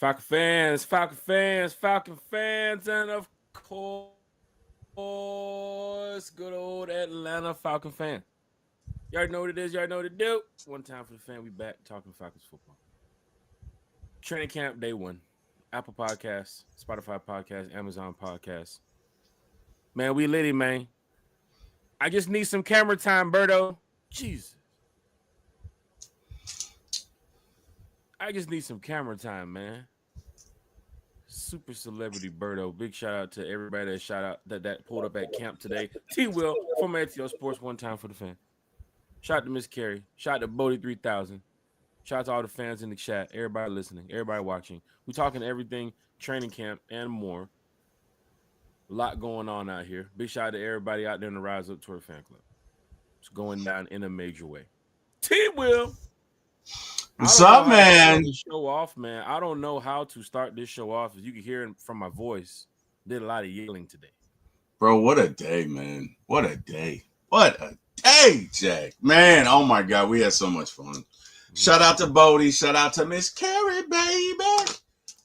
Falcon fans, and of course, good old Atlanta Falcon fan. You already know what it is. You already know what to do. One time for the fan. We back talking Falcons football. Training camp day one. Apple Podcasts, Spotify Podcasts, Amazon Podcasts. Man, we litty, man. I just need some camera time, Berto. Jesus. I just need some camera time, man. Super celebrity Berto. Big shout out to everybody that pulled up at camp today. T Will from ATL Sports, one time for the fan. Shout out to Miss Carrie. Shout out to Bodie 3000. Shout out to all the fans in the chat. Everybody listening. Everybody watching. We're talking everything training camp and more. A lot going on out here. Big shout out to everybody out there in the Rise Up Tour fan club. It's going down in a major way. T Will. What's up, man? Show off, man. I don't know how to start this show off. As you can hear from my voice, did a lot of yelling today. Bro, what a day, man. What a day. What a day, Jack. Man, oh my God, we had so much fun. Mm-hmm. Shout out to Bodie. Shout out to Miss Carrie, baby.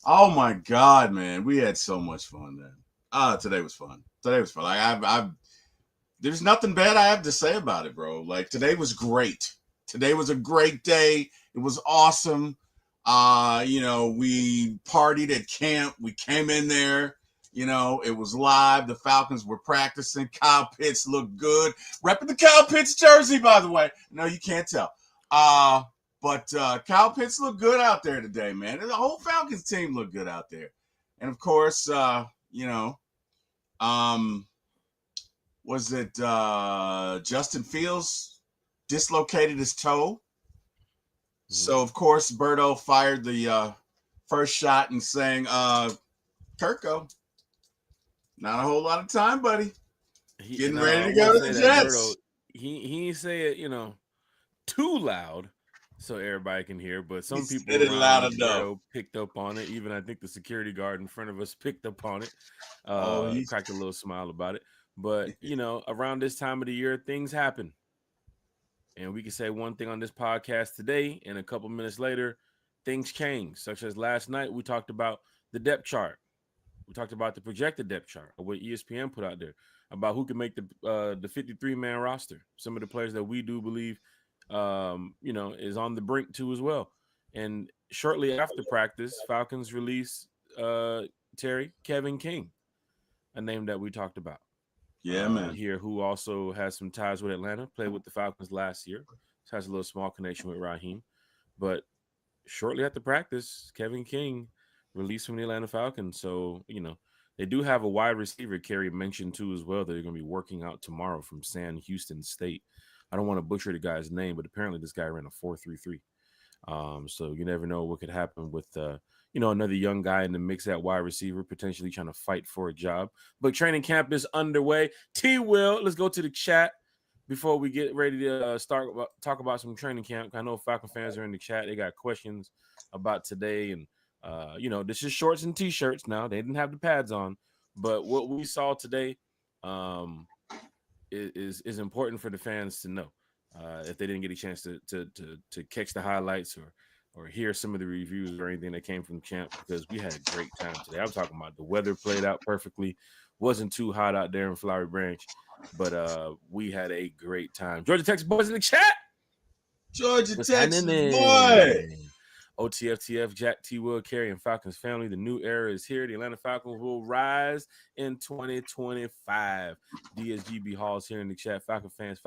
Oh my God, man. We had so much fun, man. Today was fun. Like, there's nothing bad I have to say about it, bro. Like, today was great. Today was a great day. It was awesome. We partied at camp. We came in there. It was live. The Falcons were practicing. Kyle Pitts looked good. Repping the Kyle Pitts jersey, by the way. No, you can't tell. But Kyle Pitts looked good out there today, man. And the whole Falcons team looked good out there. And, of course, was it Justin Fields dislocated his toe? So, of course, Berto fired the first shot and saying, Kirko, not a whole lot of time, buddy. Getting ready to go to the Jets. Berto, he ain't say it, too loud so everybody can hear, but some people loud enough. Picked up on it. Even I think the security guard in front of us picked up on it. Cracked a little smile about it. But, around this time of the year, things happen. And we can say one thing on this podcast today, and a couple minutes later, things change. Such as last night, we talked about the depth chart. We talked about the projected depth chart, or what ESPN put out there, about who can make the 53-man roster. Some of the players that we do believe, is on the brink too as well. And shortly after practice, Falcons release Kevin King, a name that we talked about. Yeah, man. Here, who also has some ties with Atlanta, played with the Falcons last year. Has a little small connection with Raheem. But shortly after practice, Kevin King released from the Atlanta Falcons. So, they do have a wide receiver, Kerry mentioned too as well, that they're going to be working out tomorrow from San Houston State. I don't want to butcher the guy's name, but apparently this guy ran a 4.33. So you never know what could happen with another young guy in the mix at wide receiver, potentially trying to fight for a job. But training camp is underway. T Will, let's go to the chat before we get ready to talk about some training camp. I know Falcon fans are in the chat. They got questions about today. And, this is shorts and T-shirts now. They didn't have the pads on. But what we saw today is important for the fans to know if they didn't get a chance to catch the highlights or hear some of the reviews or anything that came from camp, because we had a great time today. I'm talking about the weather played out perfectly. Wasn't too hot out there in Flowery Branch, but we had a great time. Georgia Texas boys in the chat. Georgia Texas boy. OTFTF, Jack, T. Will, Carey, and Falcons family. The new era is here. The Atlanta Falcons will rise in 2025. DSGB Hall's here in the chat. Falcon fans,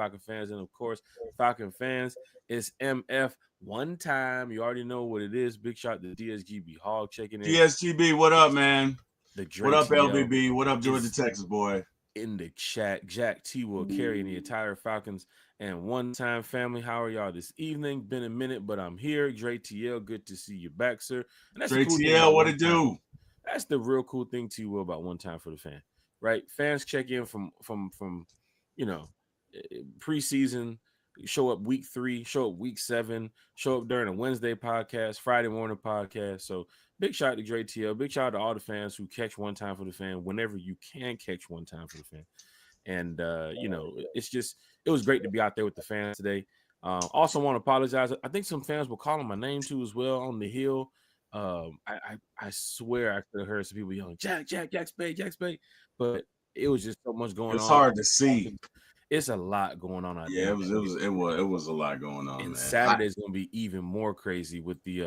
and of course, Falcon fans, it's MF one time. You already know what it is. Big shout to DSGB Hall checking in. DSGB, what up, man? What up, LBB? What up, Georgia Texas boy? In the chat, Jack, T. Will, Carey, and the entire Falcons and one-time family. How are y'all this evening? Been a minute, but I'm here. Dre TL, good to see you back, sir. And that's Dre TL, what it do? That's the real cool thing, T. Will, about one time for the fan, right? Fans check in from preseason, show up week 3, show up week 7, show up during a Wednesday podcast, Friday morning podcast. So big shout out to Dre TL. Big shout out to all the fans who catch one time for the fan whenever you can catch one time for the fan. And, it was great to be out there with the fans today. Also want to apologize. I think some fans were calling my name too as well on the hill. I swear I could have heard some people yelling, Jack Spade, Jack Spade. But it was just so much going It's on. hard to see. It's a lot going on out there. Yeah, it was a lot going on, And man. Saturday's gonna be even more crazy with the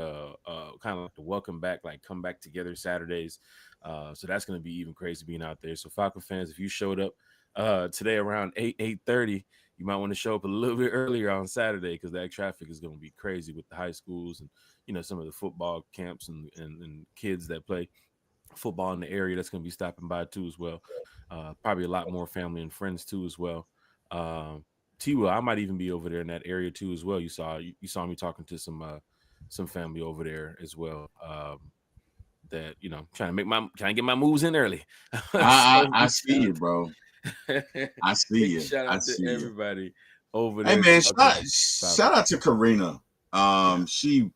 kind of like the welcome back, like come back together Saturdays. So that's gonna be even crazy being out there. So Falcon fans, if you showed up today around 8:30, you might want to show up a little bit earlier on Saturday because that traffic is gonna be crazy with the high schools and some of the football camps and kids that play football in the area that's going to be stopping by too as well. Probably a lot more family and friends too as well. Um, T. I might even be over there in that area too as well. You saw me talking to some family over there as well. That trying to trying to get my moves in early. So I see you, bro. I see big you. shout I out to see you. everybody over Hey there. man, Falcons. shout out to Karina. Yeah. She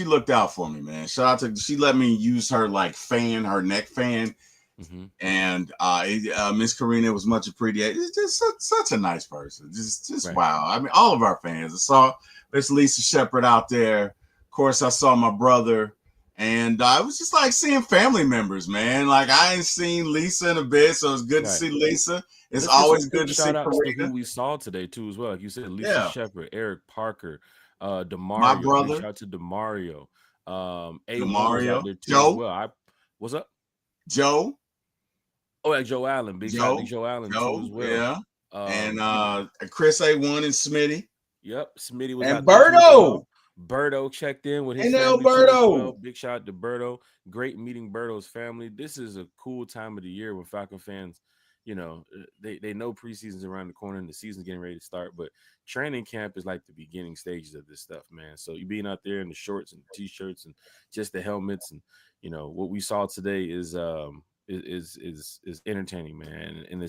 looked out for me, man. She let me use her like fan, her neck fan. Mm-hmm. And Miss Karina was much appreciated. It's just such a nice person. Just Right. wow. I mean, all of our fans. I saw Miss Lisa Shepherd out there. Of course, I saw my brother. And it was just like seeing family members, man. Like I ain't seen Lisa in a bit, so it's good to Right. see Lisa. It's Let's get always some good quick to see shout outs to who Karina. we saw today too, as well. Like you said, Lisa Yeah, Shepard, Eric Parker, my Demario. Big brother, shout out to Demario. A1 was out Demario, there too as Joe, well. What's up? Joe, Oh, yeah, Joe Allen. Big shout out to Joe, Joe Allen too Joe, as well. yeah, and You know, Chris A1 and Smitty yep, Smitty was and out there too as Berto. well. Berto checked in with his And family too as well. Alberto. Big shout out to Berto. Great meeting Berto's family. This is a cool time of the year when Falcon fans, they know preseason's around the corner and the season's getting ready to start. But training camp is like the beginning stages of this stuff, man. So you being out there in the shorts and t-shirts and just the helmets and what we saw today is entertaining, man, and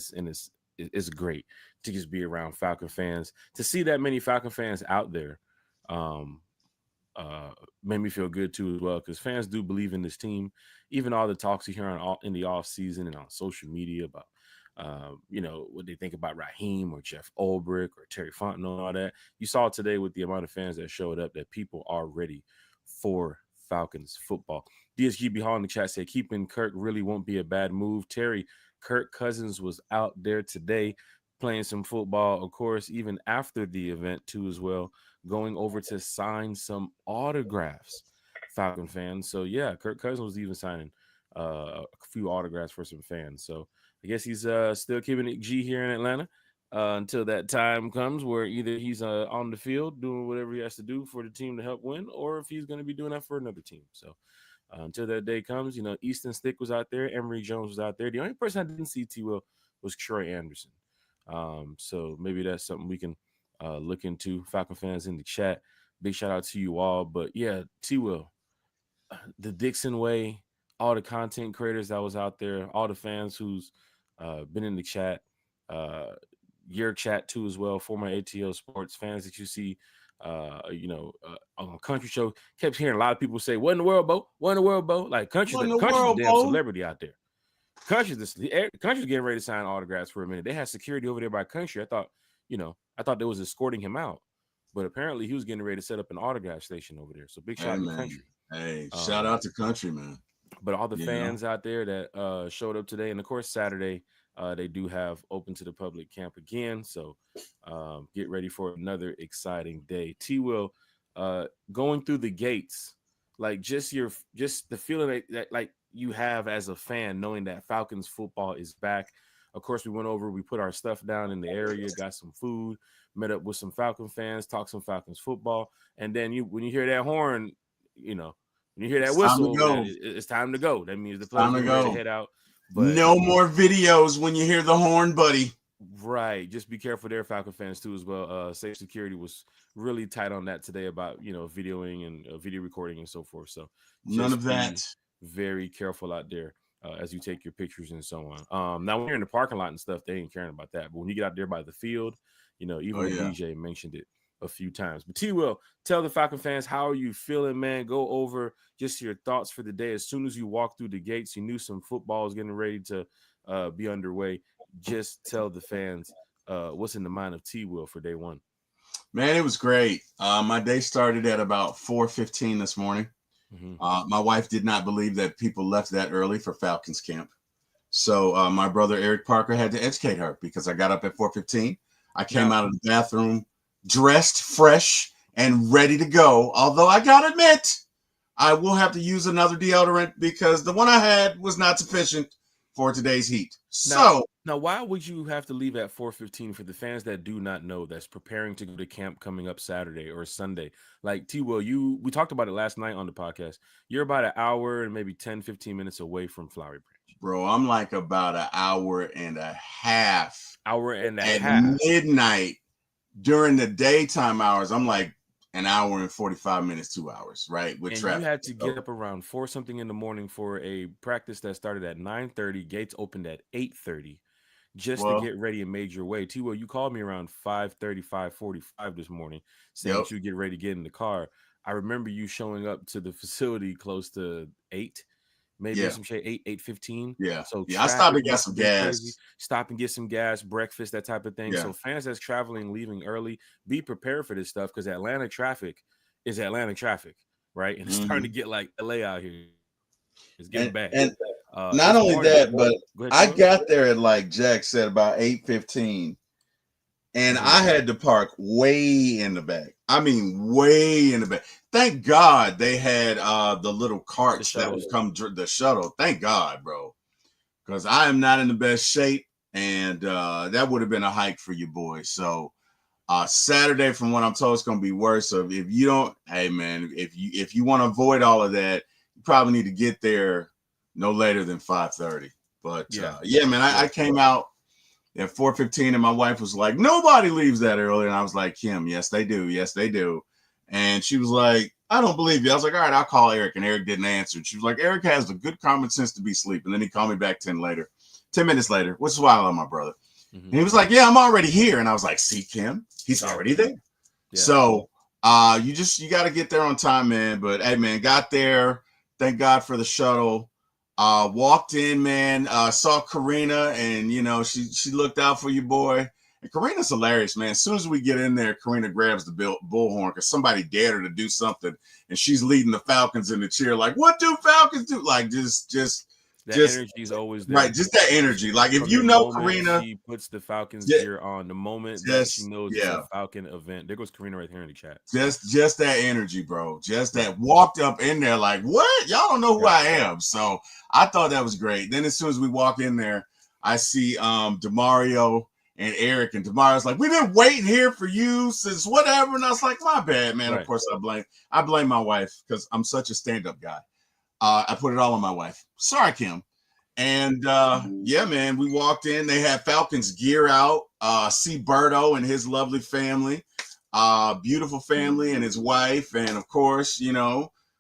it's great to just be around Falcon fans to see that many Falcon fans out there. Um, uh, Made me feel good too as well because fans do believe in this team. Even all the talks you hear in the off season and on social media about what they think about Raheem or Jeff Ulbrich or Terry Fontenot and all that. You saw today with the amount of fans that showed up that people are ready for Falcons football. DSGB Hall in the chat said keeping Kirk really won't be a bad move. Terry, Kirk Cousins was out there today playing some football, of course, even after the event too as well, going over to sign some autographs, Falcon fans. So yeah, Kirk Cousins was even signing a few autographs for some fans. So I guess he's still keeping it G here in Atlanta until that time comes where either he's on the field doing whatever he has to do for the team to help win, or if he's going to be doing that for another team. So until that day comes, Easton Stick was out there, Emory Jones was out there. The only person I didn't see T. Will was Troy Anderson. So maybe that's something we can look into. Falcon fans in the chat, big shout out to you all. But yeah, T. Will, the Dixon way, all the content creators that was out there, all the fans who's been in the chat, uh, your chat too as well, former ATL Sports fans that you see, on a country show, kept hearing a lot of people say, "What in the world, Bo? What in the world, Bo?" Like What in the country's the world, damn Bo? celebrity out there. Country's getting ready to sign autographs for a minute. They had security over there by Country. I thought they was escorting him out, but apparently he was getting ready to set up an autograph station over there. So big shout Hey out to man. Country. Hey, shout out to Country, man. But all the You know? fans out there that showed up today, and of course Saturday, they do have open to the public camp again. So get ready for another exciting day. T. Will, going through the gates, like just the feeling that like you have as a fan, knowing that Falcons football is back. Of course, we put our stuff down in the area, got some food, met up with some Falcon fans, talked some Falcons football, and then when you hear that horn, you know when you hear that It's time to whistle, go. it's time to go. That means the It's players time to getting ready to go. head out. But No more videos when you hear the horn, buddy. right, just be careful there, Falcon fans too as well. Safe security was really tight on that today about videoing and video recording and so forth. So None of just that. be very careful out there as you take your pictures and so on. Now when you're in the parking lot and stuff, they ain't caring about that. But when you get out there by the field, Oh even the yeah. DJ mentioned it a few times. But T. Will, tell the Falcon fans, how are you feeling, man? Go over just your thoughts for the day. As soon as you walked through the gates, you knew some football was getting ready to be underway. Just tell the fans what's in the mind of T. Will for day one. Man, it was great. My day started at about 4:15 this morning. Mm-hmm. My wife did not believe that people left that early for Falcons camp. So my brother Eric Parker had to educate her because I got up at 4:15. I came Now, out of the bathroom dressed, fresh, and ready to go. Although I gotta admit, I will have to use another deodorant because the one I had was not sufficient for today's heat. now, So, now, why would you have to leave at 4:15 for the fans that do not know that's preparing to go to camp coming up Saturday or Sunday? Like T. Will, we talked about it last night on the podcast. You're about an hour and maybe 10, 15 minutes away from Flowery Branch. bro, I'm like about an hour and a half Hour and a at half. midnight during the daytime hours. I'm like an hour and 45 minutes, 2 hours, right? With And you traffic. had to get up around 4 something in the morning for a practice that started at 9:30, gates opened at 8:30, just to Well, get ready and made your way. T. Will, you called me around 5:30, 5:45 this morning, saying yep, that you get ready to get in the car. I remember you showing up to the facility close to 8, maybe yeah, some shade, 8:15. yeah, So yeah. I stopped traffic and got must some have been crazy. gas. Stop and get some gas, breakfast, that type of thing. Yeah. So fans that's traveling, leaving early, be prepared for this stuff because Atlanta traffic is Atlanta traffic, right? And it's starting to Mm-hmm. get like LA out here. It's getting And bad. and not This only morning, that, but go ahead, T. I Will. got there at like Jack said about 8:15, and Mm-hmm. I had to park way in the back. I mean, way in the back. Thank God they had the little The carts that would shuttles. come the shuttle. Thank God, bro, because I am not in the best shape, and that would have been a hike for you boys. So Saturday, from what I'm told, it's going to be worse. So if you don't, hey man, if you want to avoid all of that, you probably need to get there no later than 5:30. But Yeah. yeah, man, I Yeah. came out at 4:15, and my wife was like, "Nobody leaves that early," and I was like, "Kim, yes they do, yes they do," and she was like, "I don't believe you." I was like, "All right, I'll call Eric," and Eric didn't answer. And she was like, "Eric has the good common sense to be asleep," and then he called me back 10 minutes later, which is why I love my brother. Mm-hmm. And he was like, "Yeah, I'm already here," and I was like, "See, Kim, he's Yeah. already there." Yeah. So you got to get there on time, man. But hey, man, got there. Thank God for the shuttle. Walked in, man. Saw Karina, and she looked out for you, boy. And Karina's hilarious, man. As soon as we get in there, Karina grabs the bullhorn because somebody dared her to do something, and she's leading the Falcons in the cheer, like, "What do Falcons do?" Like, That just energy is always right, there. just that energy. Like, if From you the know moment Karina, she puts the Falcons just, gear on, the moment that she just knows it's a yeah, Falcon event, there goes Karina right here in the chat. just that energy, bro. Just Right. that walked up in there like, what? Y'all don't know who Yeah. I am. So I thought that was great. Then as soon as we walk in there, I see Demario and Eric, and Demario's like, "We've been waiting here for you since whatever." And I was like, "My bad, man." Of Right. course I blame my wife because I'm such a stand-up guy. I put it all on my wife. Sorry, Kim. And yeah, man, we walked in. They had Falcons gear out. See Berto and his lovely family, beautiful family, and his wife. And of course,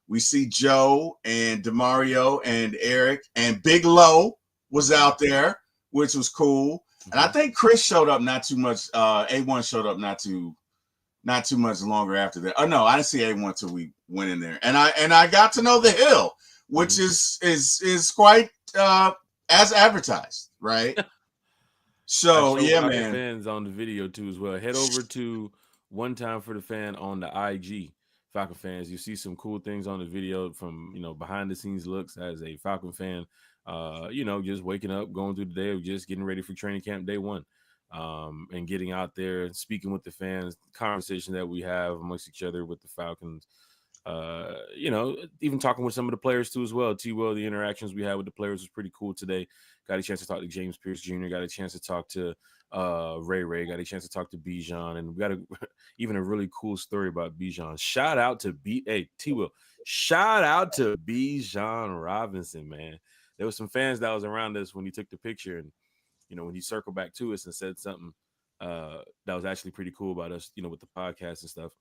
we see Joe and Demario and Eric, and Big Low was out there, which was cool. And I Mm-hmm. think Chris showed up not too much. A1 showed up not too much longer after that. Oh no, I didn't see A1 till we went in there, and I got to know the hill, which Mm-hmm. is quite as advertised, right? I So show yeah, Falcon man. fans on the video too as well. Head over to One Time for the Fan on the IG. Falcon fans, you see some cool things on the video from behind the scenes looks as a Falcon fan. Just waking up, going through the day, just getting ready for training camp day one, and getting out there and speaking with the fans. Conversation that we have amongst each other with the Falcons. Even talking with some of the players too as well. T. Will, the interactions we had with the players was pretty cool today. Got a chance to talk to James Pierce Jr. Got a chance to talk to Ray. Got a chance to talk to Bijan, and we got even a really cool story about Bijan. Shout out to T. Will. Shout out to Bijan Robinson, man. There was some fans that was around us when he took the picture, and when he circled back to us and said something that was actually pretty cool about us, with the podcast and stuff.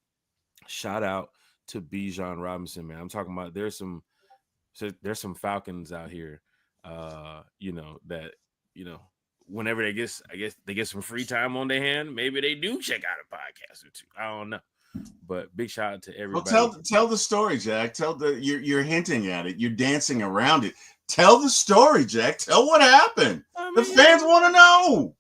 Shout out to Bijan Robinson, man. I'm talking about there's some Falcons out here, that you know whenever I guess they get some free time on their hand, maybe they do check out a podcast or two. I don't know, but big shout out to Well, everybody. tell the story, Jack. You're hinting at it. You're dancing around it. Tell the story, Jack. Tell what happened. I The mean, fans want to know.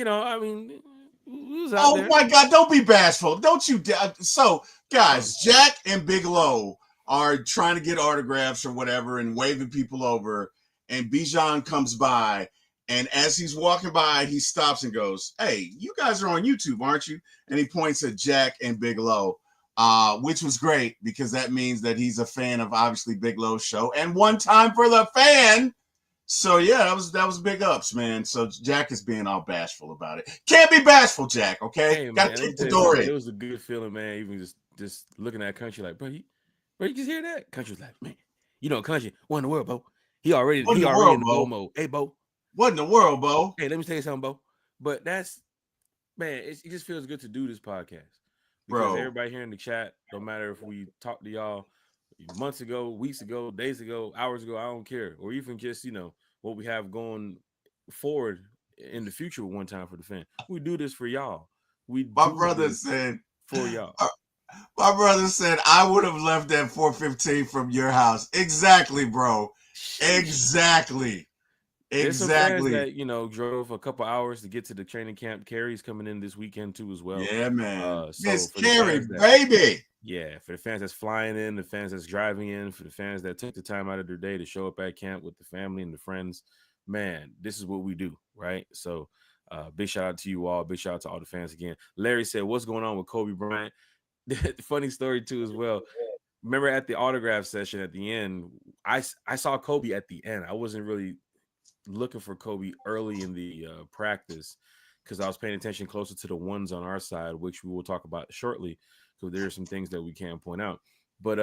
no, I mean, who's out Oh there? my God! Don't be bashful. Don't you? So, Oh, guys, Jack and Big Low are trying to get autographs or whatever and waving people over, and Bijan comes by, and as he's walking by, he stops and goes, "Hey, you guys are on YouTube, aren't you?" And he points at Jack and Big Low, which was great because that means that he's a fan of obviously Big Low's show and one time for the fan. So yeah, that was big ups, man. So Jack is being all bashful about it. Can't be bashful, Jack. Okay, Hey got man, to let me kick the tell you door something. in. It was a good feeling, man. Even just looking at Country like, bro, you just hear that? Country was like, man, Country, what in the world, bro? He already What in he the already world, in the go Bo? mode. Hey, Bo. What in the world, Bo? Hey, let me tell you something, Bo. But that's man, it just feels good to do this podcast because Bro, everybody here in the chat, no matter if we talked to y'all months ago, weeks ago, days ago, hours ago, I don't care, or even just what we have going forward in the future one time for the fan. We do this for y'all. We my do brother this said, for y'all. my brother said I would have left at 4:15 from your house. Exactly, bro. Sheesh. Exactly. There's some fans Exactly. that drove a couple hours to get to the training camp. Carrie's coming in this weekend too as well. Yeah, man. So Miss for the Carrie, fans that baby. Yeah, for the fans that's flying in, the fans that's driving in, for the fans that took the time out of their day to show up at camp with the family and the friends, man, this is what we do, right? So, big shout out to you all. Big shout out to all the fans again. Larry said, "What's going on with Kobe Bryant?" Funny story too, as well. Remember at the autograph session at the end, I saw Kobe at the end. I wasn't really looking for Kobe early in the practice because I was paying attention closer to the ones on our side, which we will talk about shortly. So there are some things that we can point out. But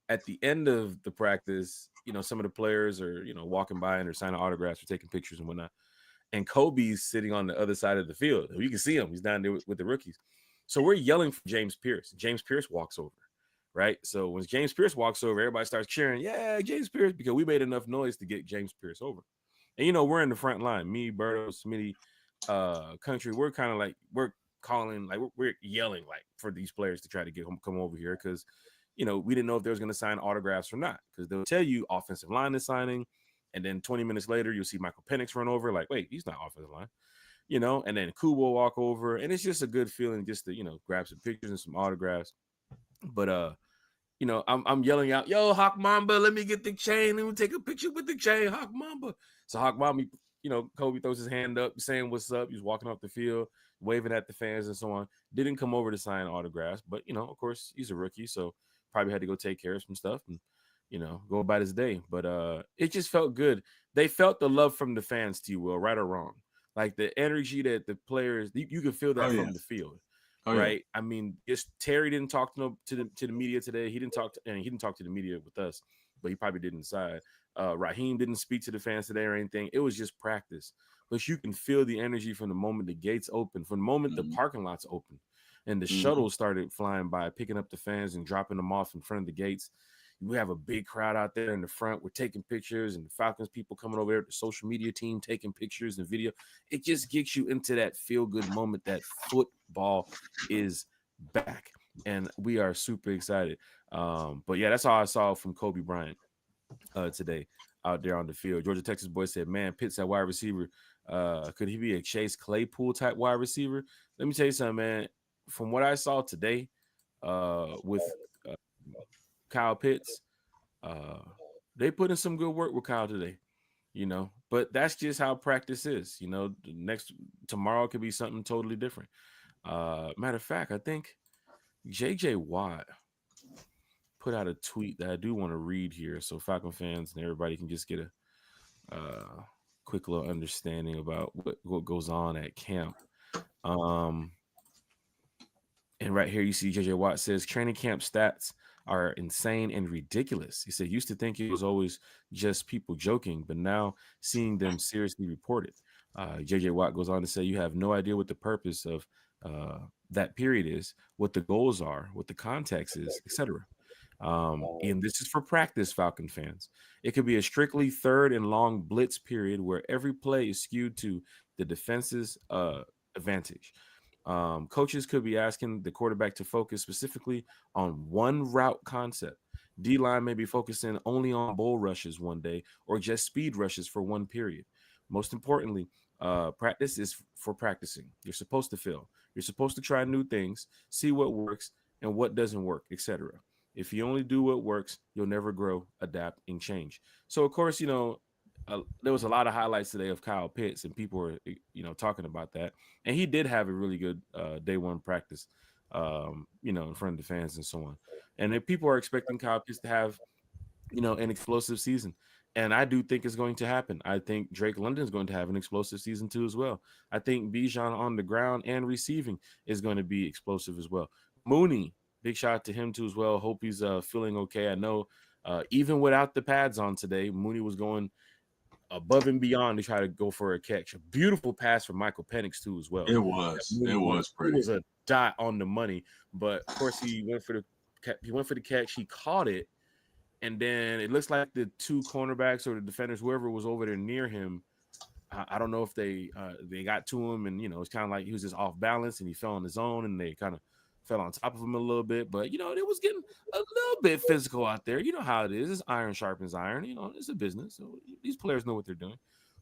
at the end of the practice, some of the players are, walking by and they're signing autographs or taking pictures and whatnot. And Kobe's sitting on the other side of the field. You can see him. He's down there with the rookies. So we're yelling for James Pierce. James Pierce walks over, right? So when James Pierce walks over, everybody starts cheering, yeah, James Pierce, because we made enough noise to get James Pierce over. And we're in the front line. Me, Berto, Smitty, Country. We're kind of like we're calling, like we're yelling like for these players to try to get them come over here because we didn't know if they was going to sign autographs or not because they'll tell you offensive line is signing, and then 20 minutes later you'll see Michael Penix run over. Like, wait, he's not offensive line, and then Kubo will walk over, and it's just a good feeling just to grab some pictures and some autographs. But I'm yelling out, "Yo, Hawk Mamba, let me get the chain. Let me take a picture with the chain, Hawk Mamba." So Hawk Mamba, Kobe throws his hand up, saying what's up. He's walking off the field, waving at the fans and so on. Didn't come over to sign autographs, but of course, he's a rookie, so probably had to go take care of some stuff and go about his day. But it just felt good. They felt the love from the fans, T Will, right or wrong. Like the energy that the players, you can feel Oh that yeah. from the field, Oh yeah. right? I mean, Terry didn't talk to the media today. He didn't talk to, and he didn't talk to the media with us, but he probably did inside. Raheem didn't speak to the fans today or anything. It was just practice, but you can feel the energy from the moment the gates open, from the moment the Mm-hmm. parking lots open, and the Mm-hmm. shuttles started flying by, picking up the fans and dropping them off in front of the gates. We have a big crowd out there in the front. We're taking pictures, and the Falcons people coming over there, the social media team taking pictures and video. It just gets you into that feel good moment that football is back, and we are super excited. But yeah, that's all I saw from Kobe Bryant today out there on the field. Georgia Texas boy said, "Man, Pitts at wide receiver. Could he be a Chase Claypool type wide receiver?" Let me tell you something, man. From what I saw today, with uh, Kyle Pitts, uh, they put in some good work with Kyle today. But that's just how practice is. The next tomorrow could be something totally different. Matter of fact, I think JJ Watt put out a tweet that I do want to read here, so Falcon fans and everybody can just get a quick little understanding about what goes on at camp. Um, And right here, you see JJ Watt says training camp stats are insane and ridiculous. He said, used to think it was always just people joking, but now seeing them seriously reported. JJ Watt goes on to say, you have no idea what the purpose of that period is, what the goals are, what the context is, etc. And this is for practice, Falcon fans. It could be a strictly third and long blitz period where every play is skewed to the defense's advantage. Coaches could be asking the quarterback to focus specifically on one route concept. D line may be focusing only on bull rushes one day or just speed rushes for one period. Most importantly, practice is for practicing. You're supposed to fail. You're supposed to try new things, see what works and what doesn't work, etc. If you only do what works, you'll never grow, adapt, and change. So, of course, there was a lot of highlights today of Kyle Pitts, and people were, talking about that. And he did have a really good day one practice, in front of the fans and so on. And if people are expecting Kyle Pitts to have, an explosive season. And I do think it's going to happen. I think Drake London is going to have an explosive season too as well. I think Bijan on the ground and receiving is going to be explosive as well. Mooney, big shout out to him too as well. Hope he's feeling okay. I know even without the pads on today, Mooney was going above and beyond to try to go for a catch. A beautiful pass from Michael Penix too as well. It That was. It Mooney went. was It pretty. was a dot on the money, but of course he went for the catch. He caught it, and then it looks like the two cornerbacks or the defenders, whoever was over there near him, I don't know if they got to him, and it's kind of like he was just off balance and he fell on his own, and they kind of fell on top of him a little bit. But it was getting a little bit physical out there. You know how it is. It's iron sharpens iron. It's a business. So these players know what they're doing.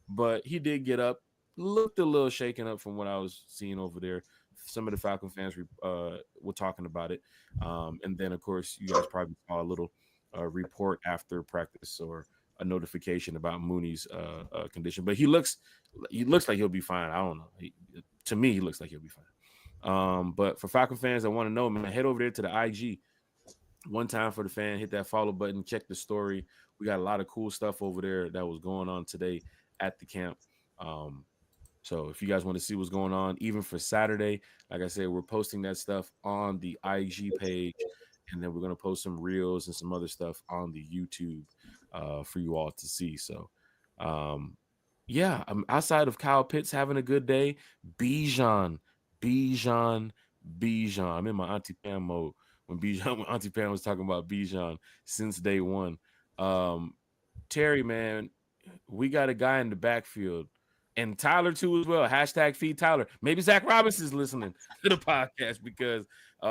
But he did get up, looked a little shaken up from what I was seeing over there. Some of the Falcon fans were talking about it, and then of course you guys probably saw a little report after practice or a notification about Mooney's condition. But he looks like he'll be fine. I don't know. To me, he looks like he'll be fine. But for Falcon fans that want to know, man, head over there to the IG one time for the fan, hit that follow button, check the story. We got a lot of cool stuff over there that was going on today at the camp. Um, so if you guys want to see what's going on, even for Saturday, like I said, we're posting that stuff on the IG page, and then we're gonna post some reels and some other stuff on the YouTube for you all to see. So, um, yeah, outside of Kyle Pitts having a good day, Bijan, Bijan, Bijan. I'm in my Auntie Pam mode when Auntie Pam was talking about Bijan since day one. Um, Terry, man, we got a guy in the backfield, and Tyler too as well. Hashtag feed Tyler. Maybe Zach Robinson's listening to the podcast because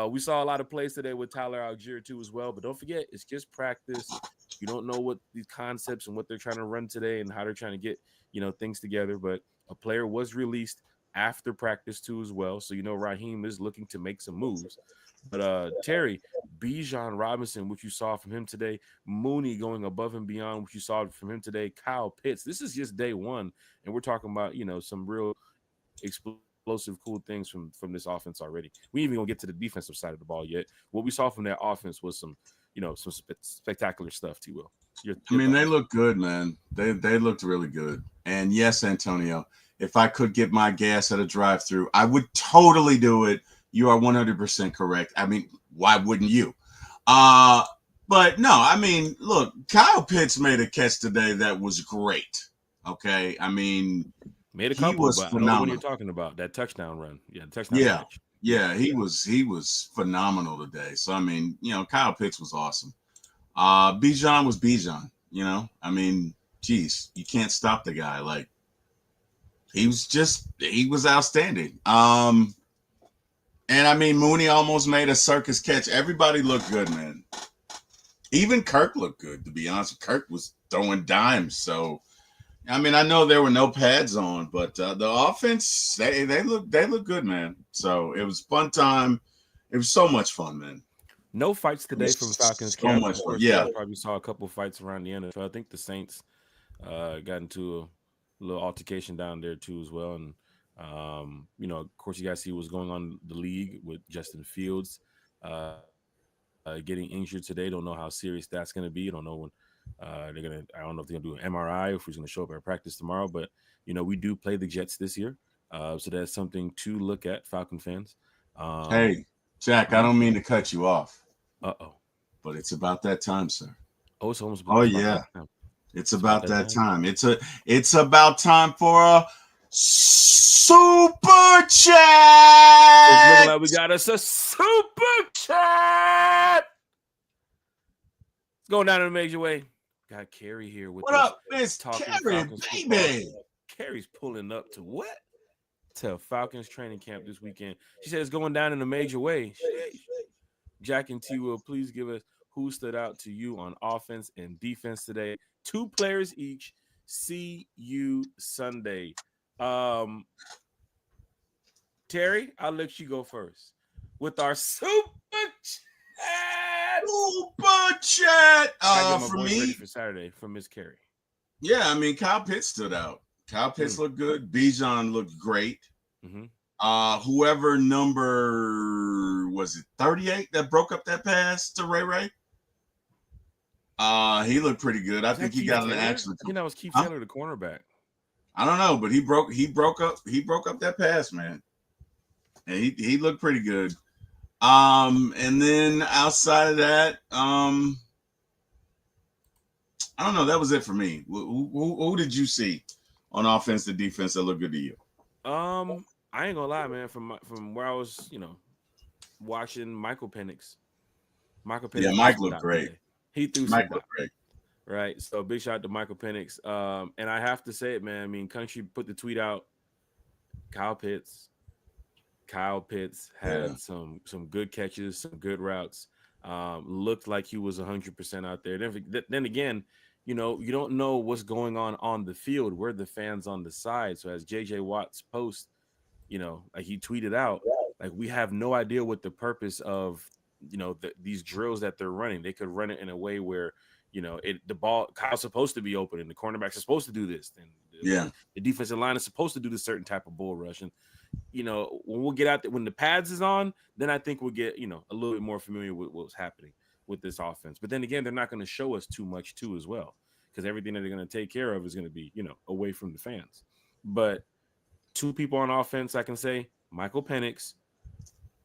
we saw a lot of plays today with Tyler Algier too as well. But don't forget, it's just practice. You don't know what these concepts and what they're trying to run today and how they're trying to get things together. But a player was released after practice too as well. So Raheem is looking to make some moves. But Terry, Bijan Robinson, what you saw from him today, Mooney going above and beyond what you saw from him today, Kyle Pitts. This is just day one, and we're talking about some real explosive, cool things from this offense already. We ain't even gonna get to the defensive side of the ball yet. What we saw from that offense was some spectacular stuff. T. Will, I your mean, they thoughts? look good, man. They looked really good. And yes, Antonio, if I could get my gas at a drive-through, I would totally do it. You are 100% correct. I mean, why wouldn't you? Uh, but no, I mean, look, Kyle Pitts made a catch today that was great. Okay, I mean, Made a he couple, was but I know the one you're phenomenal. talking about. That touchdown run, yeah, the touchdown Yeah, catch. Yeah, yeah, he was phenomenal today. So I mean, Kyle Pitts was awesome. Bijan was Bijan. I mean, geez, you can't stop the guy. Like he was outstanding. And I mean, Mooney almost made a circus catch. Everybody looked good, man. Even Kirk looked good. To be honest, Kirk was throwing dimes. So I mean, I know there were no pads on, but the offense they look good, man. So it was fun time. It was so much fun, man. no fights It today from was Falcons so camp. much Of fun. course, you Yeah. guys probably saw a couple fights around the NFL. I think the Saints got into a little altercation down there too as well. And of course, you guys see what's going on in the league with Justin Fields getting injured today. Don't know how serious that's going to be. Don't know when they're gonna. I don't know if they're gonna do an MRI or if he's gonna show up at practice tomorrow. But we do play the Jets this year, so that's something to look at, Falcon fans. Um, Hey, Jack, I mhm. don't mean to cut you off, Uh-oh. but it's about that time, sir. Oh, it's almost Oh it's about that yeah, time. it's It's about about that that time. time. It's about time for a super It's looking chat. like we got us a super chat. It's going down in a major way. Got Carrie here with What us up, Miss talking Carrie, Falcons football. baby? Carrie's pulling up to what? To Falcons training camp this weekend. She said it's going down in a major way. Sheesh. Jack and T will please give us who stood out to you on offense and defense today. Two players each. See you Sunday. Um, Terry, I'll let you go first with our super chat. Super chat. Gotta get my For voice ready me, for Saturday from Miss Carey. yeah, I mean, Kyle Pitts stood out. Kyle Pitts looked good. Bijan looked great. Mm-hmm. Whoever number was it 38 that broke up that pass to Ray Ray? He looked pretty good. I Was that think he Keith got an Taylor? actual. I think that was Keith Huh? Taylor, the cornerback. I don't know, but he broke up that pass, man. And he looked pretty good. And then outside of that, I don't know. That was it for me. Who did you see on offense and defense that looked good to you? I ain't gonna lie, man. From where I was, watching Michael Penix. Michael Yeah, Penix threw Mike some looked dots great. today. He threw Mike some looked dots, great. right? So big shout out to Michael Penix. And I have to say it, man. I mean, Country put the tweet out. Kyle Pitts. Kyle Pitts Yeah. had some good catches, some good routes. Looked like he was 100% out there. Then again, you don't know what's going on the field. We're the fans on the side. So as JJ Watts post, like he tweeted out, like we have no idea what the purpose of these drills that they're running. They could run it in a way where the ball Kyle's supposed to be open and the cornerbacks are supposed to do this, and Yeah. the defensive line is supposed to do this certain type of bull rush. And when we'll get out there, when the pads is on, then I think we'll get a little bit more familiar with what's happening with this offense. But then again, they're not going to show us too much too as well, because everything that they're going to take care of is going to be away from the fans. But two people on offense, I can say Michael Penix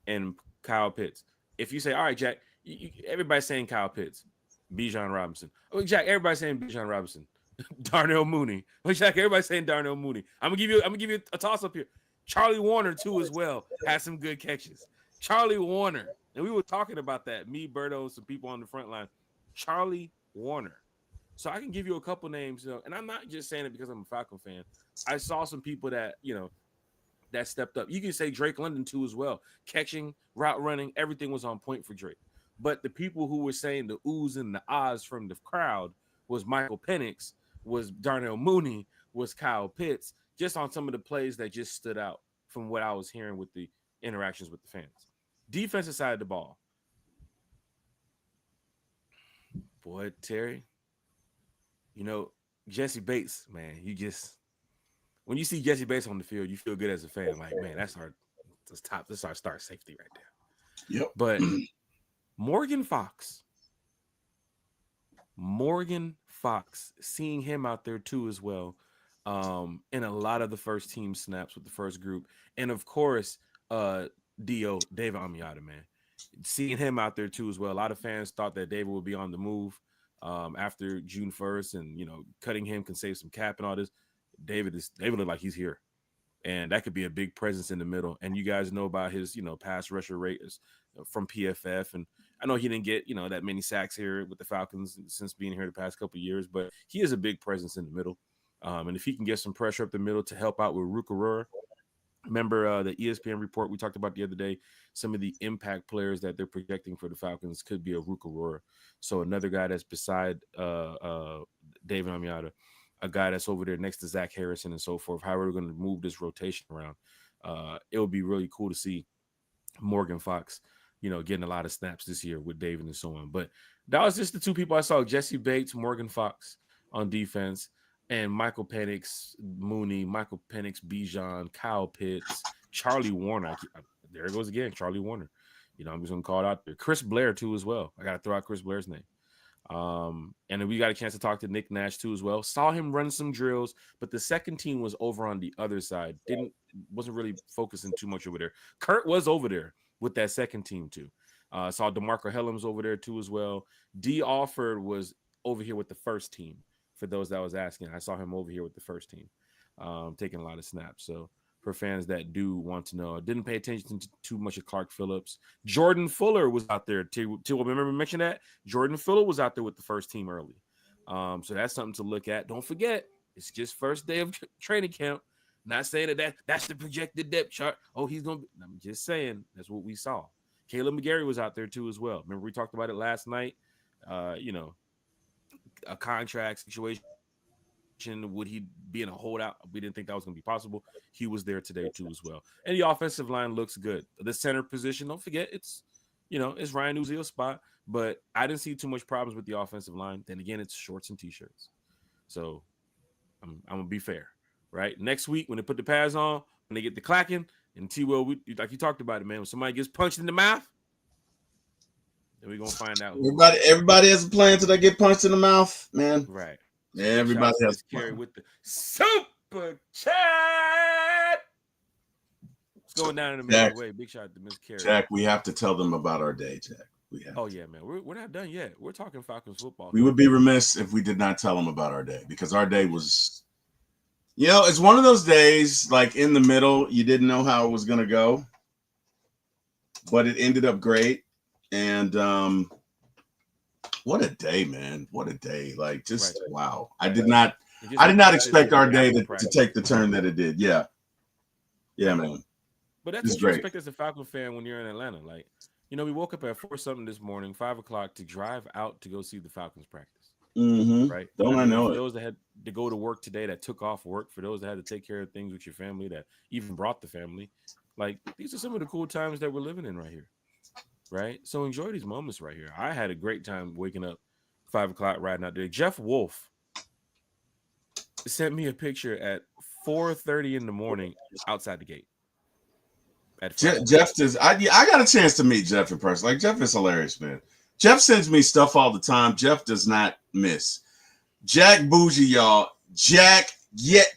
and Kyle Pitts. If you say, all right, Jack, everybody's saying Kyle Pitts, Bijan Robinson. Oh, Jack, everybody's saying Bijan Robinson. Darnell Mooney. Oh, Jack, everybody's saying Darnell Mooney. I'm gonna give you a toss up here. Charlie Warner too as well had some good catches. Charlie Warner, and we were talking about that. Me, Berto, and some people on the front line. Charlie Warner. So I can give you a couple names, and I'm not just saying it because I'm a Falcon fan. I saw some people that that stepped up. You can say Drake London too as well. Catching, route running, everything was on point for Drake. But the people who were saying the oohs and the ahs from the crowd was Michael Penix, was Darnell Mooney, was Kyle Pitts, just on some of the plays that just stood out from what I was hearing with the interactions with the fans. Defensive side of the ball. Boy, Terry, Jesse Bates, man, when you see Jesse Bates on the field, you feel good as a fan. Like, man, that's our star safety right there. Yep. But Morgan Fox, seeing him out there too as well, in a lot of the first team snaps with the first group, and of course, David Amiata, man, seeing him out there too as well. A lot of fans thought that David would be on the move after June 1st, and cutting him can save some cap and all this. David looked like he's here, and that could be a big presence in the middle. And you guys know about his pass rusher rate from PFF, and I know he didn't get that many sacks here with the Falcons since being here the past couple of years, but he is a big presence in the middle. And if he can get some pressure up the middle to help out with Rukarura. Remember the ESPN report we talked about the other day, some of the impact players that they're projecting for the Falcons could be a Rukarura. So another guy that's beside David Amiata, a guy that's over there next to Zach Harrison and so forth. How we're going to move this rotation around. It would be really cool to see Morgan Fox, getting a lot of snaps this year with David and so on. But that was just the two people I saw: Jesse Bates, Morgan Fox on defense, and Michael Penix, Mooney, Michael Penix, Bijan, Kyle Pitts, Charlie Warner. There it goes again, Charlie Warner. I'm just gonna call it out there. Chris Blair too as well. I gotta throw out Chris Blair's name. And then we got a chance to talk to Nick Nash too as well. Saw him run some drills, but the second team was over on the other side. Wasn't really focusing too much over there. Kurt was over there with that second team too. Saw DeMarco Helms over there too as well. D. Alford was over here with the first team. For those that was asking, I saw him over here with the first team, taking a lot of snaps. So for fans that do want to know, didn't pay attention to too much of Clark Phillips. Jordan Fuller was out there too. Remember mention that Jordan Fuller was out there with the first team early. So that's something to look at. Don't forget, it's just first day of training camp. Not saying that's the projected depth chart. Oh, he's gonna be. I'm just saying that's what we saw. Caleb McGarry was out there too as well. Remember we talked about it last night. A contract situation. Would he be in a holdout? We didn't think that was going to be possible. He was there today too as well. And the offensive line looks good. The center position, don't forget, it's It's Ryan Uzziel's spot, but I didn't see too much problems with the offensive line. Then again, it's shorts and t-shirts. So I'm gonna be fair, right? Next week when they put the pads on, when they get the clacking, and T-Will, like you talked about it, man. When somebody gets punched in the mouth, then we're gonna find out who. Everybody has a plan till they get punched in the mouth, man. Right. So Yeah, everybody has Miss Carey with the super chat. It's going down in a major way. Big shout out to Miss Carey. Jack, we have to tell them about our day, Jack. Yeah, man. We're not done yet. We're talking Falcons football. We would be remiss if we did not tell them about our day, because our day was, it's one of those days like in the middle. You didn't know how it was going to go, but it ended up great. And what a day, man. What a day. Like, just wow. I did not expect our day to take the turn that it did. Yeah. Yeah, man. But that's what you expect as a Falcon fan when you're in Atlanta. Like, we woke up at 4-something this morning, 5 o'clock, to drive out to go see the Falcons practice. Mm-hmm. Right? Don't I know for it? Those that had to go to work today, that took off work, for those that had to take care of things with your family, that even brought the family, like, these are some of the cool times that we're living in right here. Right? So enjoy these moments right here. I had a great time waking up 5 o'clock riding out there. Jeff Wolf sent me a picture at 4:30 in the morning outside the gate. Jeff does. I got a chance to meet Jeff in person. Like, Jeff is hilarious, man. Jeff sends me stuff all the time. Jeff does not miss. Jack Bougie, y'all. Jack,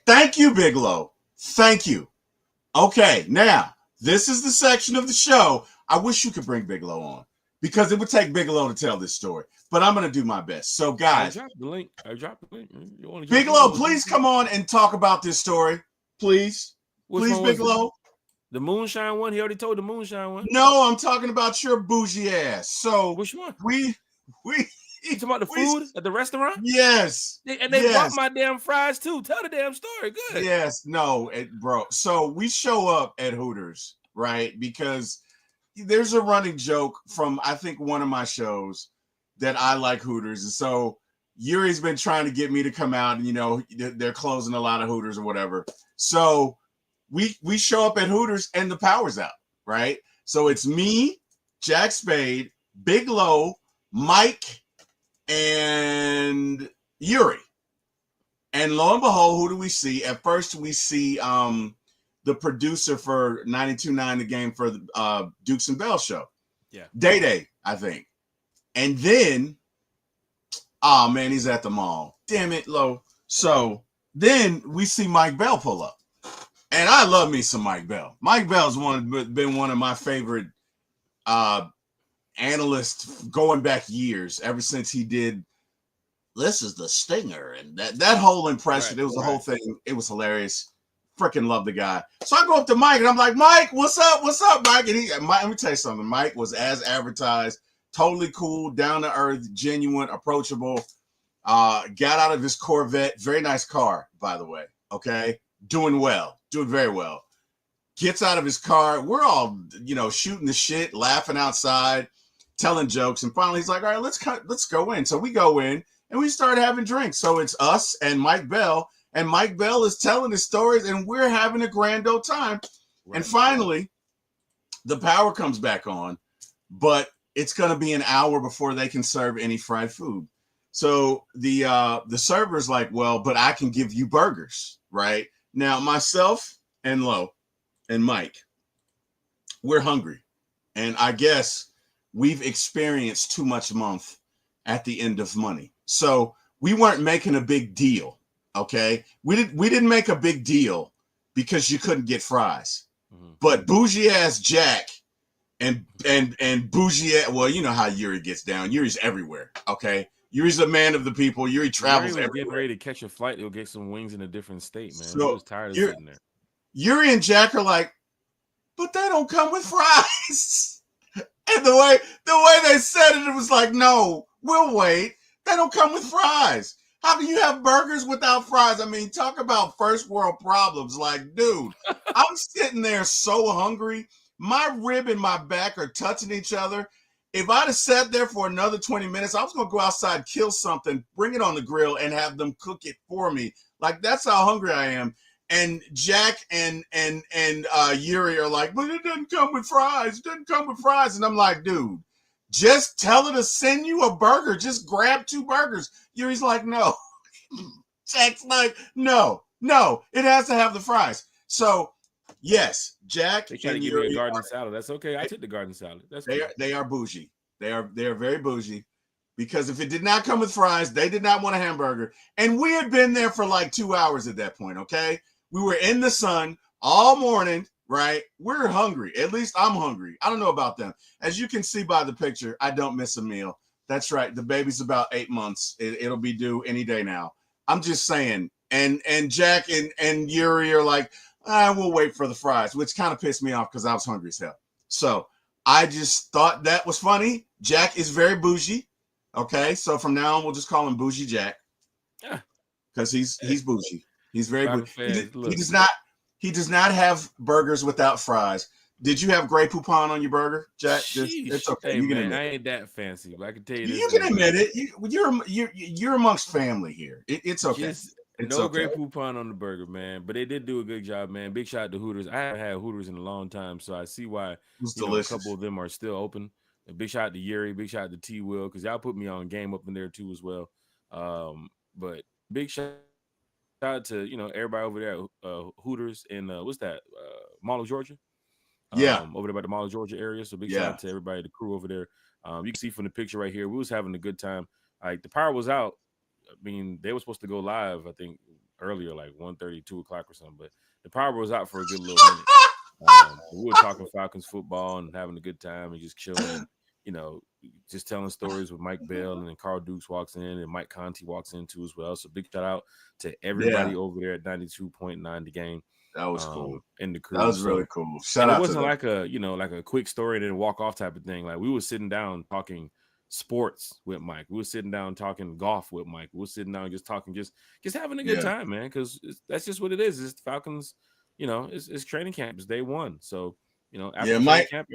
thank you, Bigelow. Thank you. Okay, now this is the section of the show. I wish you could bring Bigelow on, because it would take Bigelow to tell this story. But I'm going to do my best. So, guys, I dropped the link. Bigelow, please come on and talk about this story, please. Please, Bigelow. The moonshine one? He already told the moonshine one. No, I'm talking about your bougie ass. So which one? We you talking about the food at the restaurant? Yes. And they bought my damn fries too. Tell the damn story. Good. Yes. No, bro. So we show up at Hooters, right? Because there's a running joke from, I think, one of my shows that I like Hooters. And so Yuri's been trying to get me to come out, and they're closing a lot of Hooters or whatever. So we show up at Hooters and the power's out, right? So it's me, Jack Spade, Bigelow, Mike, and Yuri. And lo and behold, who do we see? At first, we see the producer for 92.9 The Game for the Dukes and Bell show. Yeah. Day, I think. And then, oh, man, he's at the mall. Damn it, Lo. So then we see Mike Bell pull up. And I love me some Mike Bell. Mike Bell's been one of my favorite analysts going back years, ever since he did This Is the Stinger. And that whole impression, it was a whole thing. It was hilarious. Freaking love the guy. So I go up to Mike and I'm like, Mike, what's up? What's up, Mike? And let me tell you something. Mike was as advertised, totally cool, down to earth, genuine, approachable. Got out of his Corvette. Very nice car, by the way. Okay. Doing very well. Gets out of his car. We're all, shooting the shit, laughing outside, telling jokes. And finally, he's like, all right, let's go in. So we go in and we start having drinks. So it's us and Mike Bell. And Mike Bell is telling his stories, and we're having a grand old time. Right. And finally, the power comes back on, but it's going to be an hour before they can serve any fried food. So the server's like, well, but I can give you burgers, right? Now, myself and Lo and Mike, we're hungry. And I guess we've experienced too much month at the end of money. So we weren't making a big deal, okay? We didn't make a big deal because you couldn't get fries. Mm-hmm. But bougie-ass Jack and bougie, well, you know how Yuri gets down. Yuri's everywhere, okay? Yuri's a man of the people. Yuri travels everywhere. Getting ready to catch a flight. He'll get some wings in a different state, man. So he was tired of sitting there. Yuri and Jack are like, but they don't come with fries. And the way they said it, it was like, no, we'll wait. They don't come with fries. How can you have burgers without fries? I mean, talk about first world problems. Like, dude, I'm sitting there so hungry. My rib and my back are touching each other. If I'd have sat there for another 20 minutes, I was going to go outside, kill something, bring it on the grill, and have them cook it for me. Like, that's how hungry I am. And Jack and Yuri are like, but it doesn't come with fries. It doesn't come with fries. And I'm like, dude, just tell her to send you a burger. Just grab 2 burgers. Yuri's like, no. Jack's like, no, it has to have the fries. So, yes, Jack They try to and give me a Yuri garden salad. That's okay. I took the garden salad. That's cool. they are bougie. They are very bougie. Because if it did not come with fries, they did not want a hamburger. And we had been there for like 2 hours at that point, okay? We were in the sun all morning, right? We're hungry. At least I'm hungry. I don't know about them. As you can see by the picture, I don't miss a meal. That's right. The baby's about 8 months. It'll be due any day now. I'm just saying. And Jack and Yuri are like, we'll wait for the fries, which kind of pissed me off because I was hungry as hell. So I just thought that was funny. Jack is very bougie. Okay, so from now on, we'll just call him Bougie Jack because he's bougie. He's very bougie. He does not have burgers without fries. Did you have Grey Poupon on your burger, Jack? It's okay. Hey, you can man, admit I ain't that fancy, but I can tell you this. You can admit it. You're amongst family here. It's okay. Just it's no okay. Grey Poupon on the burger, man. But they did do a good job, man. Big shout out to Hooters. I haven't had Hooters in a long time, so I see why a couple of them are still open. A big shout out to Yuri. Big shout out to T Will because y'all put me on game up in there too as well. But big shout out to everybody over there at Hooters in what's that Mall of Georgia. Over there by the Mall of Georgia area. So big shout out to everybody, the crew over there. You can see from the picture right here, we was having a good time. Like the power was out. I mean, they were supposed to go live, I think, earlier, like 1:30, 2 o'clock or something. But the power was out for a good little minute. We were talking Falcons football and having a good time and just chilling. Just telling stories with Mike Bell, and then Carl Dukes walks in, and Mike Conti walks in too as well. So big shout out to everybody over there at 92.9 The Game. That was cool. In the crew. That was really cool. Shout out. It wasn't like a quick story and then walk off type of thing. Like we were sitting down talking sports with Mike. We were sitting down talking golf with Mike. We were sitting down just talking, just having a good time, man. Because that's just what it is. It's the Falcons. It's training camp. It's day one. So after Mike. Camp,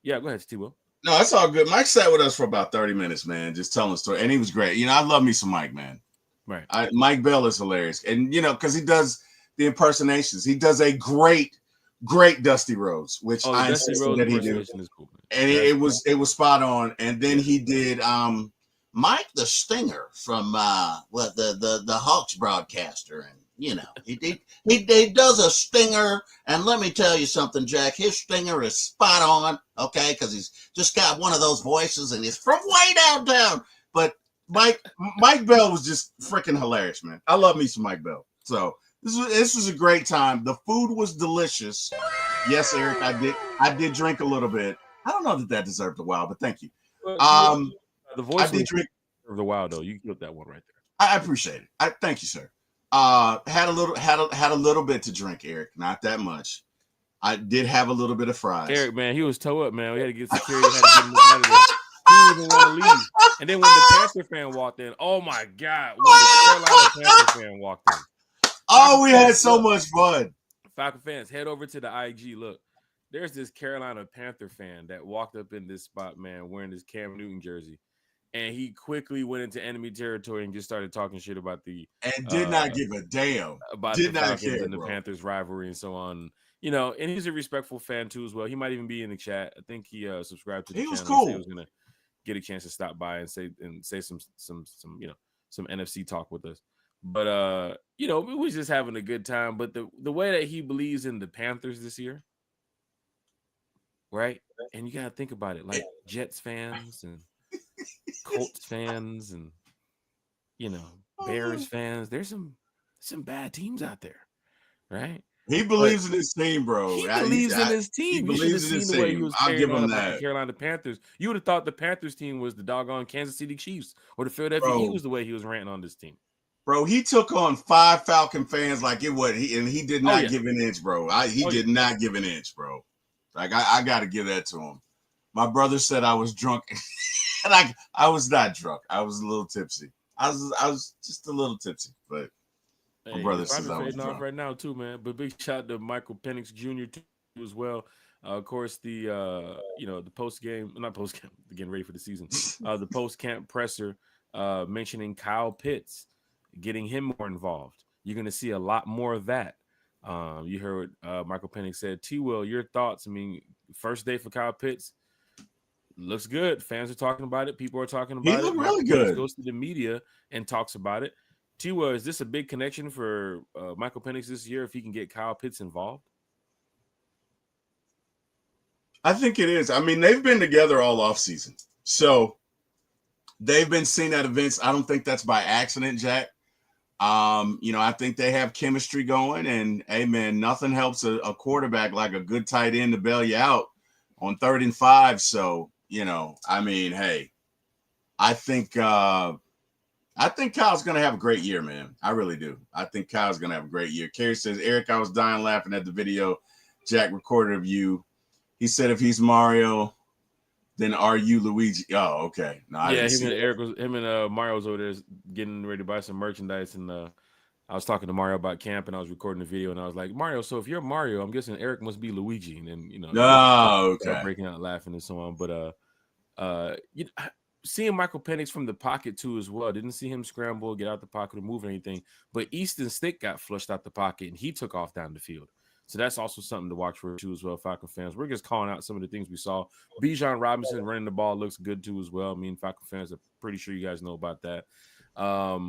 go ahead, T. Will. No, that's all good. Mike sat with us for about 30 minutes, man, just telling the story. And he was great. I love me some Mike, man. Right. Mike Bell is hilarious. And, because he does the impersonations. He does a great Dusty Rhodes, which I insisted that he do. Cool, and it was spot on. And then he did Mike the Stinger from the Hawks broadcaster. And, he does a stinger. And let me tell you something, Jack. His stinger is spot on, okay? Because he's just got one of those voices, and he's from way downtown. But Mike Bell was just freaking hilarious, man. I love me some Mike Bell. So this was a great time. The food was delicious. Yes, Eric, I did drink a little bit. I don't know that deserved a wow, but thank you. The voice I did drink the wow though. You killed that one right there. I appreciate it. Thank you, sir. Had a little bit to drink, Eric. Not that much. I did have a little bit of fries. Eric, man, he was toe up, man. We had to get security. Had to get him out of there. He didn't even want to leave. And then when the Panther fan walked in, oh my God, when the Carolina Panther fan walked in. We had so much fun. Falcon fans, head over to the IG. Look, there's this Carolina Panther fan that walked up in this spot, man, wearing this Cam Newton jersey. And he quickly went into enemy territory and just started talking shit about and did not give a damn about the Falcons and the Panthers rivalry and so on. And he's a respectful fan too as well. He might even be in the chat. I think he subscribed to the channel. Was cool. He was gonna get a chance to stop by and say some NFC talk with us. But we was just having a good time. But the way that he believes in the Panthers this year, right? And you gotta think about it, like Jets fans and Colts fans and Bears fans. There's some bad teams out there, right? He believes in his team, bro. He believes in his team. He believes in his team. Way he was I'll give him that. The Carolina Panthers. You would have thought the Panthers team was the doggone Kansas City Chiefs or the Philadelphia Eagles. The way he was ranting on this team, bro. He took on 5 Falcon fans like it was, and he did not give an inch, bro. He did not give an inch, bro. Like I got to give that to him. My brother said I was drunk. And I was not drunk. I was a little tipsy. I was just a little tipsy, but my brother says I was drunk right now too, man. But big shout out to Michael Penix Jr. too as well. Of course, the post game, not post game, getting ready for the season. The post camp presser mentioning Kyle Pitts, getting him more involved. You're going to see a lot more of that. You heard Michael Penix said, T. Will, your thoughts? I mean, first day for Kyle Pitts looks good. Fans are talking about it. People are talking He about it. looked Michael really Penix good. goes to the media and talks about it. T. Will, is this a big connection for Michael Penix this year if he can get Kyle Pitts involved? I think it is. I mean, they've been together all off season, so they've been seen at events. I don't think that's by accident, Jack. I think they have chemistry going, and hey, man, nothing helps a quarterback like a good tight end to bail you out on 3rd and 5. So, I mean, hey, I think Kyle's gonna have a great year, man. I really do. I think Kyle's gonna have a great year. Kerry says, Eric, I was dying laughing at the video Jack recorded of you. He said if he's Mario, then are you Luigi? Oh, okay. No, I Yeah, didn't see that. him and Mario was over there getting ready to buy some merchandise, and I was talking to Mario about camp, and I was recording the video, and I was like, Mario, so if you're Mario, I'm guessing Eric must be Luigi, and then Oh, okay. breaking out laughing and so on. But seeing Michael Penix from the pocket too as well, didn't see him scramble, get out the pocket, or move anything. But Easton Stick got flushed out the pocket, and he took off down the field. So that's also something to watch for too as well, Falcon fans. We're just calling out some of the things we saw. Bijan Robinson running the ball looks good too as well. I mean, Falcon fans are pretty sure you guys know about that. A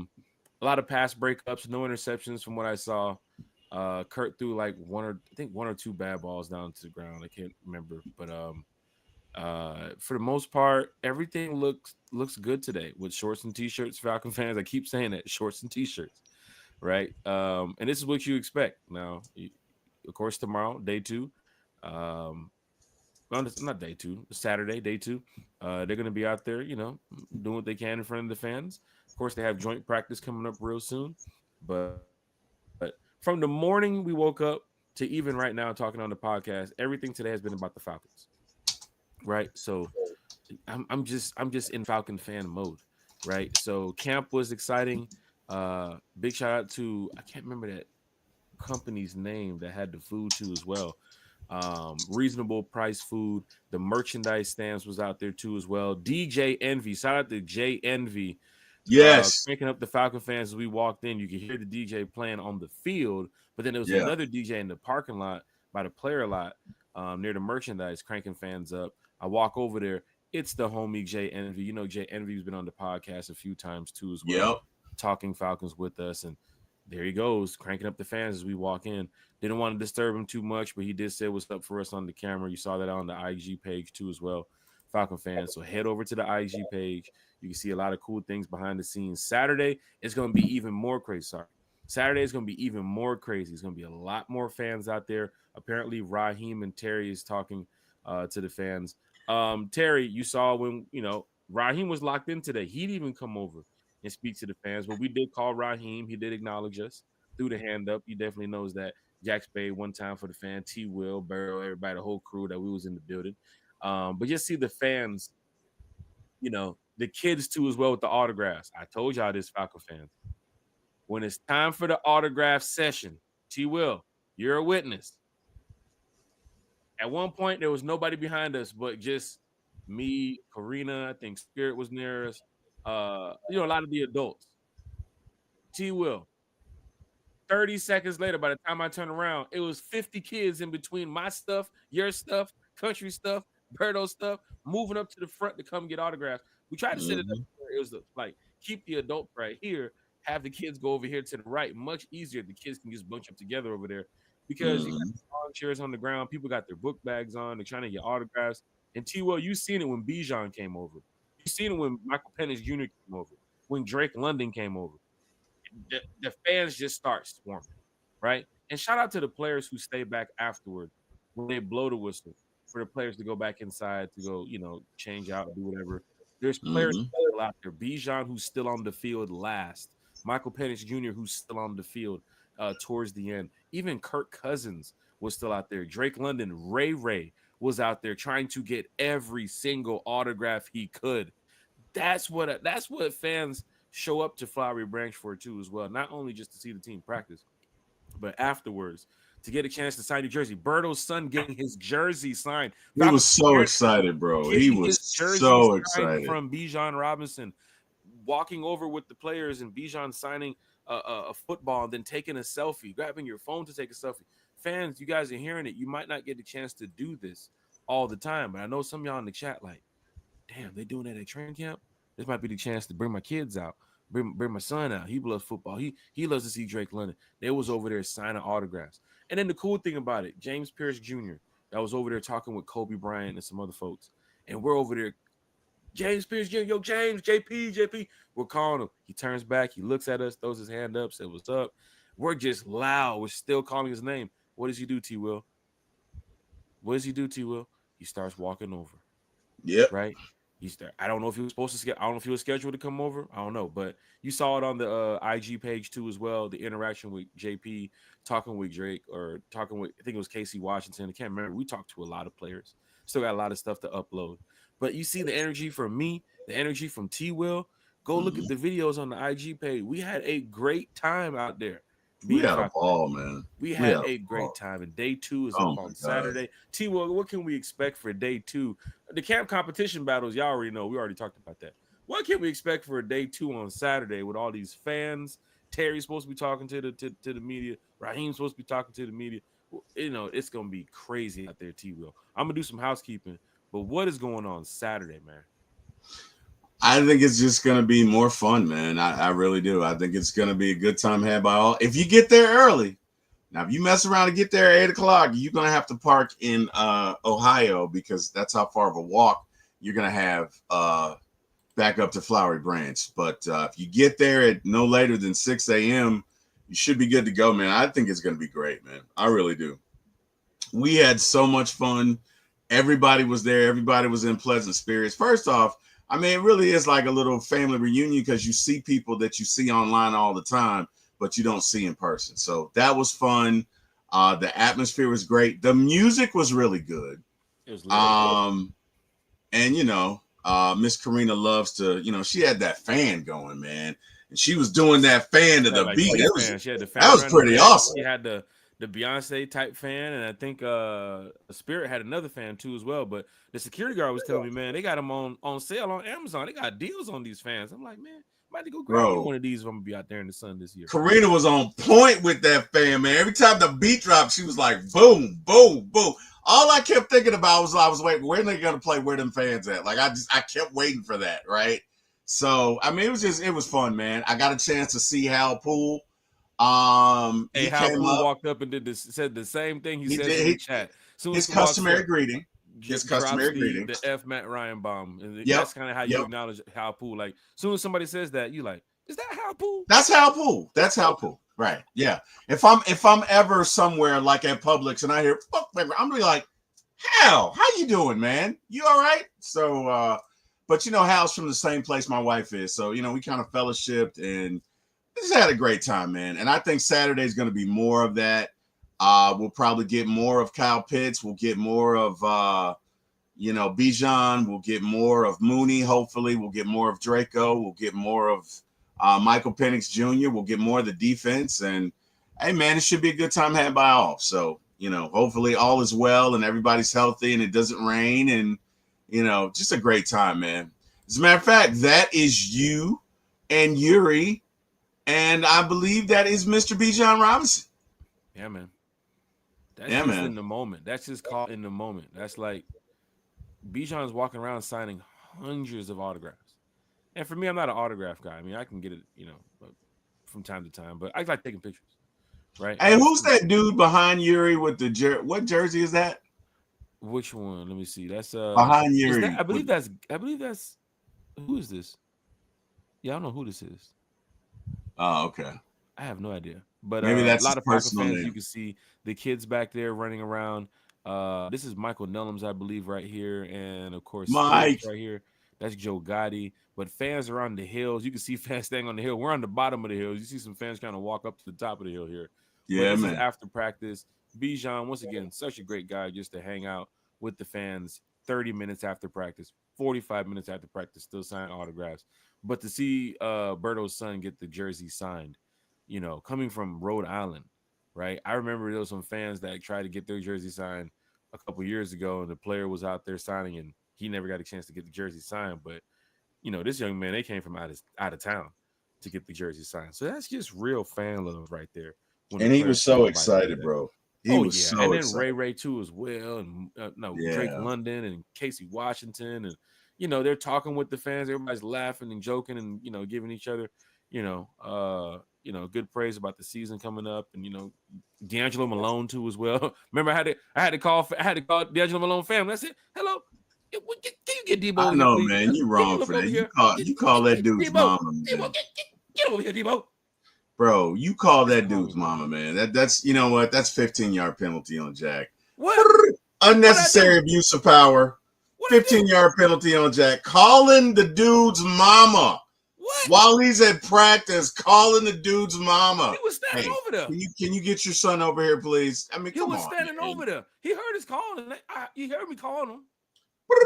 lot of pass breakups, no interceptions from what I saw. Kurt threw like one or two bad balls down to the ground. I can't remember, but for the most part, everything looks good today with shorts and t-shirts. Falcon fans, I keep saying that, shorts and t-shirts, right? And this is what you expect now. Of course, tomorrow, day 2. Well, it's not day 2, Saturday, day 2. They're going to be out there, doing what they can in front of the fans. Of course, they have joint practice coming up real soon. But from the morning we woke up to even right now talking on the podcast, everything today has been about the Falcons, right? So I'm just in Falcon fan mode, right? So camp was exciting. Big shout out to, I can't remember that company's name that had the food too as well. Reasonable price food. The merchandise stands was out there too as well. DJ Envy, shout out to J Envy, Yes. cranking up the Falcon fans as we walked in. You could hear the DJ playing on the field, but then there was Yeah. another DJ in the parking lot by the player lot, near the merchandise, cranking fans up. I walk over there. It's the homie J Envy. You know, J Envy's been on the podcast a few times too as well, Yep. talking Falcons with us. And there he goes, cranking up the fans as we walk in. Didn't want to disturb him too much, but he did say what's up for us on the camera. You saw that on the IG page too as well, Falcon fans. So head over to the IG page. You can see a lot of cool things behind the scenes. Saturday is going to be even more crazy. Sorry. Saturday is going to be even more crazy. It's going to be a lot more fans out there. Apparently, Raheem and Terry is talking to the fans. Terry, you saw when, Raheem was locked in today. He didn't even come over and speak to the fans, but we did call Raheem. He did acknowledge us, threw the hand up. He definitely knows that. Jack Spade one time for the fan, T. Will, Burrow, everybody, the whole crew that we was in the building. But just see the fans, the kids too as well with the autographs. I told y'all this, Falcon fans. When it's time for the autograph session, T. Will, you're a witness. At one point, there was nobody behind us but just me, Karina. I think Spirit was near us. A lot of the adults. T. Will. 30 seconds later, by the time I turned around, it was 50 kids in between my stuff, your stuff, country stuff, Birdo stuff, moving up to the front to come get autographs. We tried to set it up where it was like keep the adults right here, have the kids go over here to the right. Much easier. The kids can just bunch up together over there because you got lawn chairs on the ground. People got their book bags on. They're trying to get autographs. And T. Well, you seen it when Bijan came over. You seen it when Michael Penix Jr. came over. When Drake London came over. The fans just start swarming, right? And shout out to the players who stay back afterward when they blow the whistle for the players to go back inside to go, change out, do whatever. There's players still out there. Bijan, who's still on the field last. Michael Penix Jr., who's still on the field towards the end. Even Kirk Cousins was still out there. Drake London, Ray was out there trying to get every single autograph he could. That's what fans show up to Flowery Branch for too as well. Not only just to see the team practice, but afterwards to get a chance to sign your jersey. Birdo's son getting his jersey signed. He was so excited, bro. He was so excited from Bijan Robinson. Walking over with the players and Bijan signing a football and then taking a selfie, grabbing your phone to take a selfie. Fans, you guys are hearing it. You might not get the chance to do this all the time, but I know some of y'all in the chat like, damn, they doing that at training camp. This might be the chance to bring my kids out, bring my son out. He loves football. He loves to see Drake London. They was over there signing autographs. And then the cool thing about it, James Pierce Jr. that was over there talking with Kobe Bryant and some other folks, and we're over there. James Pierce Jr. Yo, James, JP. We're calling him. He turns back. He looks at us, throws his hand up, said, "What's up?" We're just loud. We're still calling his name. What does he do, T. Will? What does he do, T. Will? He starts walking over. Yep. Right? I don't know if he was supposed to. I don't know if he was scheduled to come over. I don't know, but you saw it on the IG page too as well. The interaction with JP talking with Drake or talking with, I think it was Casey Washington. I can't remember. We talked to a lot of players. Still got a lot of stuff to upload. But you see the energy from me, the energy from T. Will. Go look at the videos on the IG page. We had a great time out there We being had a Falcon. ball, man. We We had had a a great ball. time, and day 2 is Oh up my on God. Saturday. T. Will, what can we expect for day 2? The camp competition battles, y'all already know. We already talked about that. What can we expect for day 2 on Saturday with all these fans? Terry's supposed to be talking to the media. Raheem's supposed to be talking to the media. You know, it's gonna be crazy out there, T. Will. I'm gonna do some housekeeping, but what is going on Saturday, man? I think it's just gonna be more fun, man. I really do. I think it's gonna be a good time had by all. If you get there early. Now, if you mess around and get there at 8 o'clock, you're gonna have to park in Ohio because that's how far of a walk you're gonna have back up to Flowery Branch. But if you get there at no later than 6 a.m., you should be good to go, man. I think it's gonna be great, man. I really do. We had so much fun. Everybody was there. Everybody was in pleasant spirits. First off, I mean, it really is like a little family reunion because you see people that you see online all the time, but you don't see in person. So that was fun. The atmosphere was great. The music was really good. It was lit. Um, and Miss Karina loves to, she had that fan going, man, and she was doing that fan to She had the like beat. 3 fans. She had the That fan was around the pretty neck. awesome, She had the Beyonce type fan, and I think Spirit had another fan too as well. But the security guard was telling me, man, they got them on sale on Amazon. They got deals on these fans. I'm like, man, I might to go grab me bro. one of these if I'm gonna be out there in the sun this year. Karina was on point with that fan, man. Every time the beat dropped, she was like, boom, boom, boom. All I kept thinking about was I was waiting, when are they gonna play Where Them Fans At? Like I kept waiting for that, right? So I mean, it was fun, man. I got a chance to see Hal Poole. Hey, He Hal came Poole up. walked up and said the same thing he He says in the did chat. As soon as his he walks customary up, greeting. His drops customary greeting. the F Matt Ryan bomb, and Yep. that's kind of how you Yep. acknowledge Hal Poole. Like, as soon as somebody says that, you like, is that Hal Poole? That's Hal Poole. That's Hal Poole. Right. Yeah. If I'm ever somewhere like at Publix and I hear fuck, I'm gonna be like, Hal, how you doing, man? You all right? So but Hal's from the same place my wife is. So, we kind of fellowshipped and just had a great time, man. And I think Saturday's gonna be more of that. We'll probably get more of Kyle Pitts, we'll get more of Bijan, we'll get more of Mooney, hopefully, we'll get more of Draco, we'll get more of Michael Penix Jr., we'll get more of the defense. And hey, man, it should be a good time had by all. So, hopefully all is well and everybody's healthy and it doesn't rain and, just a great time, man. As a matter of fact, that is you and Yuri, and I believe that is Mr. Bijan Robinson. Yeah, man. That's Yeah, just man. in the moment. That's just caught in the moment. That's like Bijan's walking around signing hundreds of autographs. And for me, I'm not an autograph guy. I mean, I can get it, from time to time, but I like taking pictures, right? Hey, who's that dude behind Yuri with the what jersey is that? Which one? Let me see. That's Behind is that Yuri. I believe that's who is this? Yeah, I don't know who this is. Oh, okay. I have no idea. But Maybe a that's his lot of Falcon personal fans, you name. can see the kids back there running around. This is Michael Nellums, I believe, right here, and of course Spirits Mike. right here. That's Joe Gotti. But fans are on the hills. You can see fans staying on the hill. We're on the bottom of the hills. You see some fans kind of walk up to the top of the hill here. But Yeah, this is man. after practice. Bijan, once again, such a great guy just to hang out with the fans 30 minutes after practice, 45 minutes after practice, still signing autographs. But to see Berto's son get the jersey signed, coming from Rhode Island, right? I remember there was some fans that tried to get their jersey signed a couple years ago, and the player was out there signing, and he never got a chance to get the jersey signed. But this young man, they came from out of town, to get the jersey signed. So that's just real fan love right there. When the And he players was show so up like excited, that. bro. He Oh was yeah, so and then excited. Ray too as well, and Drake Yeah. London and Casey Washington, and they're talking with the fans. Everybody's laughing and joking, and giving each other good praise about the season coming up, and D'Angelo Malone too as well. Remember, I had to call D'Angelo Malone family. I said, "Hello, can you get Debo I over here, know, please? man. You Can you wrong look for over that. here? You call that dude's Debo, mama, man. get over here, Debo." Bro, you call that What's wrong dude's with me? mama, man. That's you know what? That's 15-yard penalty on Jack. What? What I Unnecessary do? abuse of power. What I do? 15-yard penalty on Jack. Calling the dude's mama What? while he's at practice. Calling the dude's mama. He was standing Hey, over there. can you get your son over here, please? I mean, He come was on, standing man. over there. He heard his call, and he heard me calling him. But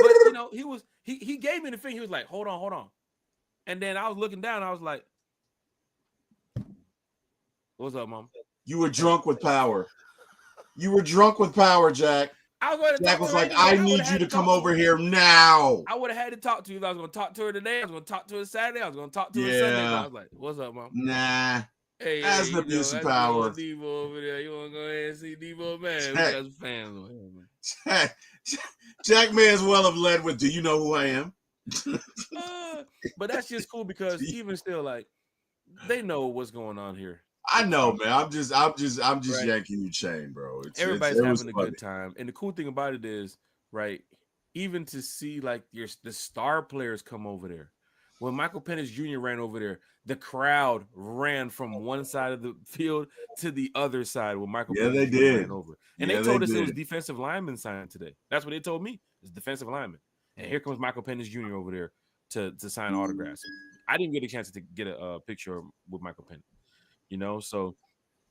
he gave me the thing. He was like, hold on. And then I was looking down. I was like, what's up, Mom? You were drunk with power. You were drunk with power, Jack. I was going to Jack talk was to her like, anyway. I I would need have you had to to come talk to over her. here now. I would have had to talk to you if I was going to talk to her today. I was going to talk to her Saturday. I was going to talk to her Yeah. Sunday. But I was like, what's up, Mom? Nah. Hey, That's the abuse of power. Debo over there. You want to go ahead and see Debo, man? We got some fans on here, man. Jack may as well have led with, do you know who I am? But that's just cool because even still, like, they know what's going on here. I know, man. I'm just Right. yanking you chain, bro. Everybody's having a good time. And the cool thing about it is, right, even to see like the star players come over there. When Michael Penix Jr. ran over there, the crowd ran from one side of the field to the other side when Michael Penix Jr. ran over. And they told us it was defensive lineman signing today. That's what they told me. It's defensive lineman. And here comes Michael Penix Jr. over there to sign autographs. I didn't get a chance to get a picture with Michael Penix, so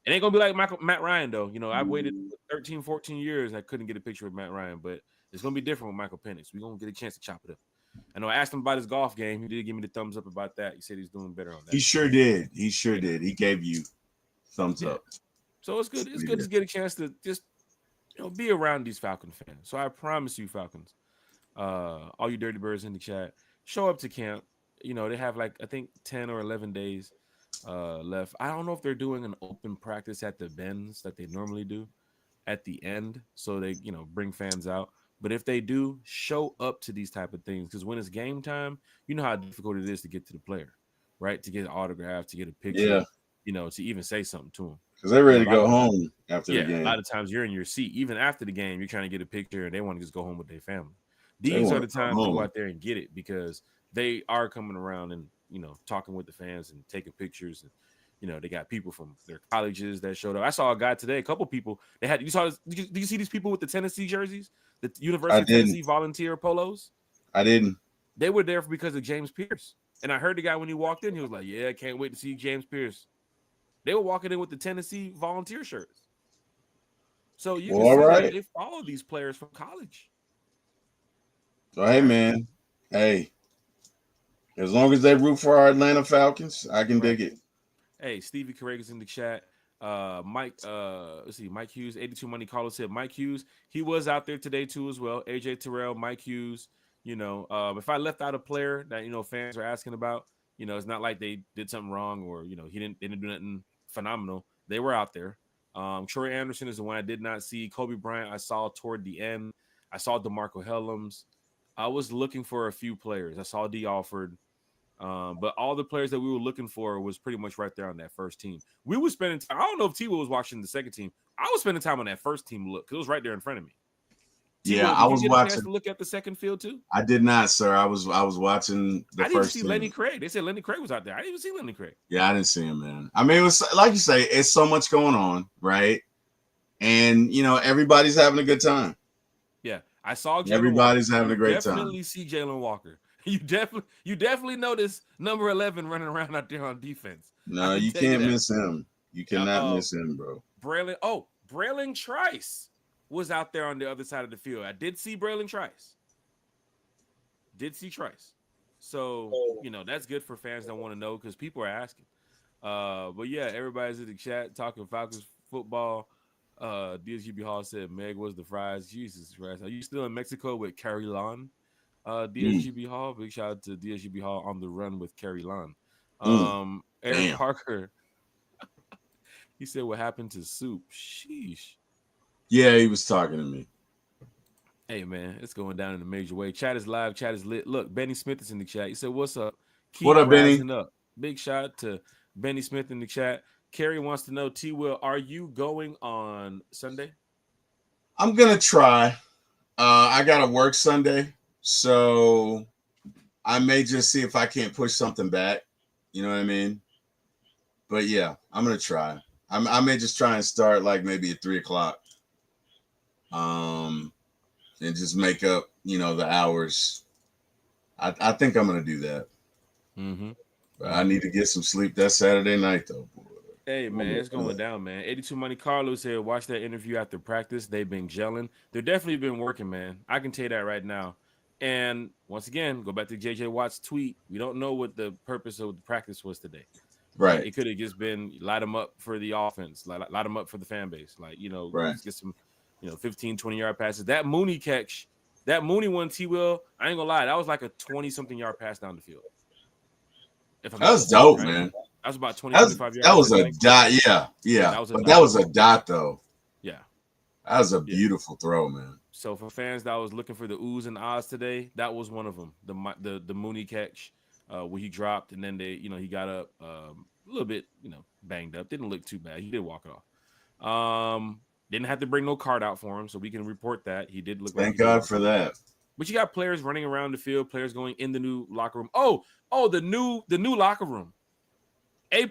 it ain't gonna be like Matt Ryan though. I've waited 13, 14 years. I couldn't get a picture with Matt Ryan, but it's gonna be different with Michael Penix. We're gonna get a chance to chop it up. I know I asked him about his golf game. He did give me the thumbs up about that. He said he's doing better on that. He sure did. He gave you thumbs up. So it's good. It's good to get a chance to just be around these Falcon fans. So I promise you, Falcons, all you dirty birds in the chat, show up to camp. They have like I think 10 or 11 days left. I don't know if they're doing an open practice at the bends that they normally do at the end, so they bring fans out. But if they do, show up to these type of things, because when it's game time, you know how difficult it is to get to the player, right? To get an autograph, to get a picture, to even say something to them. Because they're ready to go home after the game. A lot of times you're in your seat. Even after the game, you're trying to get a picture and they want to just go home with their family. These are the times to go out there and get it, because they are coming around and talking with the fans and taking pictures, and they got people from their colleges that showed up. I saw a guy today, a couple people. They had did you see these people with the Tennessee jerseys, the University of Tennessee volunteer polos? I didn't. They were there because of James Pierce, and I heard the guy when he walked in, he was like, "Yeah, I can't wait to see James Pierce." They were walking in with the Tennessee volunteer shirts, so you can see like, they follow these players from college. So hey, man, hey. As long as they root for our Atlanta Falcons, I can dig it. Hey, Stevie Correga's in the chat. Mike, let's see, Mike Hughes, 82 Money Caller said Mike Hughes. He was out there today too as well. AJ Terrell, Mike Hughes. If I left out a player that fans are asking about, it's not like they did something wrong or they didn't do nothing phenomenal. They were out there. Troy Anderson is the one I did not see. Kobe Bryant I saw toward the end. I saw DeMarco Hellams. I was looking for a few players. I saw D. Alford. But all the players that we were looking for was pretty much right there on that first team. We were spending time. I don't know if T-Will was watching the second team. I was spending time on that first team look because it was right there in front of me. T-Will, I was watching. A chance to look at the second field too? I did not, sir. I was watching the first. I didn't see team. Lenny Craig. They said Lenny Craig was out there. I didn't even see Lenny Craig. Yeah, I didn't see him, man. I mean, it was like you say, it's so much going on, right? And everybody's having a good time. Yeah, I saw Jalen everybody's Walker. having a great time. Definitely see Jalen Walker. You definitely notice number 11 running around out there on defense. No, you can't miss him. You cannot miss him, bro. Braylon Trice was out there on the other side of the field. I did see Braylon Trice. So, that's good for fans that want to know because people are asking. But yeah, everybody's in the chat talking Falcons football. DSGB Hall said Meg was the fries. Jesus Christ. Are you still in Mexico with Carrie Lon? DSGB Hall. Big shout out to DSGB Hall on the run with Carrie Lon. Mm, Eric damn. Parker, he said, "What happened to Soup?" Sheesh. Yeah, he was talking to me. Hey man, it's going down in a major way. Chat is live. Chat is lit. Look, Benny Smith is in the chat. He said, "What's up? What Keep up, Benny? rising up." Big shout to Benny Smith in the chat. Carrie wants to know, T. Will, are you going on Sunday? I'm gonna try. I gotta work Sunday, so I may just see if I can't push something back. You know what I mean? But yeah, I'm gonna try. I may just try and start like maybe at 3 o'clock. Um, and just make up, the hours. I think I'm gonna do that. Mm-hmm. But I Mm-hmm. need to get some sleep that Saturday night though, boy. Hey man, it's going down, man. 82 Money Carlos here. Watch that interview after practice. They've been gelling. They're definitely been working, man. I can tell you that right now. And once again, go back to JJ Watt's tweet. We don't know what the purpose of the practice was today. Like Right, it could have just been light them up for the offense, light them up for the fan base. Like, right. let's get some, 15, 20-yard passes. That Mooney catch, that Mooney one, T Will, I ain't gonna lie, that was like a 20-something yard pass down the field. If I'm That not was mistaken, dope, right? man. That was about 20, That was 25 that yards, I was a think. dot. Yeah, Yeah, yeah. that was a But that dot. was a dot though. Yeah. That was a Yeah. beautiful throw, man. So for fans that was looking for the oohs and ahs today, that was one of them. The Mooney catch, where he dropped and then he got up a little bit, banged up. Didn't look too bad. He did walk it off. Didn't have to bring no card out for him, so we can report that he did look like Thank he did God walk for it off. that. But you got players running around the field, players going in the new locker room. Oh, the new locker room. A+.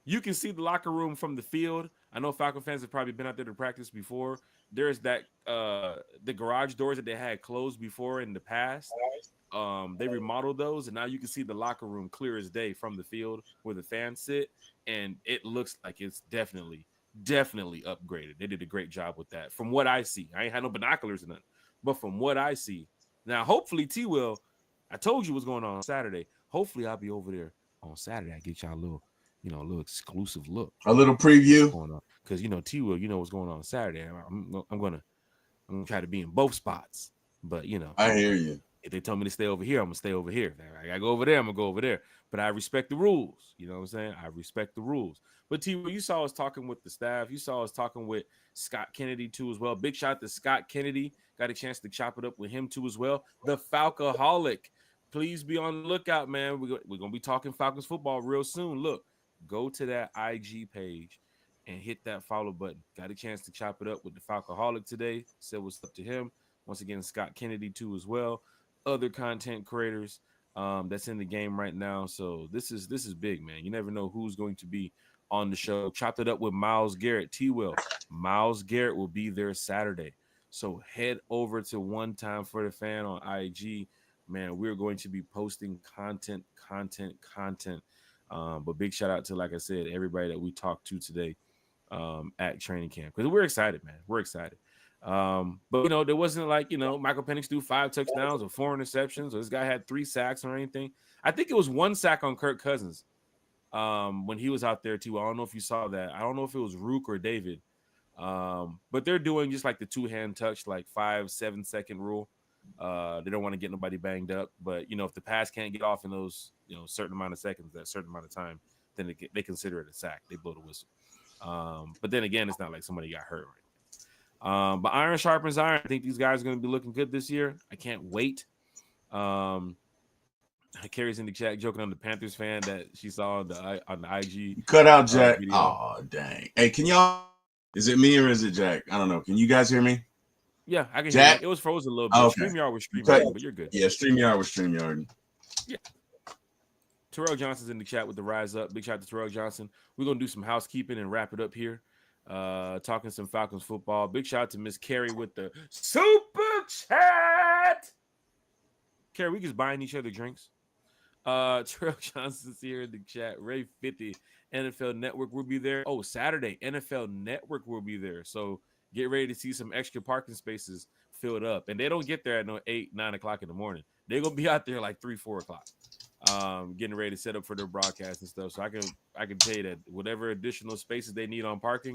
You can see the locker room from the field. I know Falcon fans have probably been out there to practice before. There's that the garage doors that they had closed before in the past. They remodeled those, and now you can see the locker room clear as day from the field where the fans sit, and it looks like it's definitely upgraded. They did a great job with that. From what I see, I ain't had no binoculars or nothing, but from what I see, now hopefully T will. I told you what's going on Saturday. Hopefully I'll be over there on Saturday. I get y'all a little exclusive look A little at what's preview. going on because T will, what's going on Saturday. I'm gonna try to be in both spots, but I hear you. if they tell me to stay over here, I'm gonna stay over here. If I gotta go over there, I'm gonna go over there. But I respect the rules. You know what I'm saying? I respect the rules. But T, you saw us talking with the staff. You saw us talking with Scott Kennedy too as well. Big shout out to Scott Kennedy. Got a chance to chop it up with him too as well. The Falcoholic. Please be on the lookout, man. We're gonna be talking Falcons football real soon. Look, go to that IG page and hit that follow button. Got a chance to chop it up with the Falcoholic today. Said what's up to him. Once again, Scott Kennedy too as well. Other content creators that's in the game right now. So this is big, man. You never know who's going to be on the show. Chopped it up with Miles Garrett. T Will. Miles Garrett will be there Saturday. So head over to One Time for the Fan on IG. Man, we're going to be posting content. But big shout out to, like I said, everybody that we talked to today at training camp because we're excited, man. We're excited. But there wasn't like Michael Penix threw 5 touchdowns or 4 interceptions, or this guy had 3 sacks or anything. I think it was 1 sack on Kirk Cousins when he was out there too. I don't know if you saw that. I don't know if it was Rook or David. But they're doing just like the 2-hand touch, like 5-7 second rule. They don't want to get nobody banged up, but if the pass can't get off in those certain amount of seconds, that certain amount of time, then they consider it a sack. They blow the whistle. But then again, it's not like somebody got hurt or anything. But iron sharpens iron. I think these guys are going to be looking good this year. I can't wait. Carrie's in the chat joking on the Panthers fan that she saw on the IG Cut out Jack. video. Oh dang. Hey, can y'all? Is it me or is it Jack? I don't know. Can you guys hear me? Yeah, I can hear you. Jack. It was frozen a little Oh, bit. okay. StreamYard was Cut. StreamYard, but you're good. Yeah, StreamYard was StreamYard. Yeah. Terrell Johnson's in the chat with the rise up. Big shout out to Terrell Johnson. We're gonna do some housekeeping and wrap it up here. Talking some Falcons football. Big shout out to Miss Carrie with the super chat. Carrie, we just buying each other drinks. Terrell Johnson's here in the chat. Ray 50 NFL Network will be there. Oh, Saturday NFL Network will be there. So get ready to see some extra parking spaces filled up. And they don't get there at no 8-9 o'clock in the morning. They're gonna be out there like 3-4 o'clock. Getting ready to set up for their broadcast and stuff. So I can tell you that whatever additional spaces they need on parking,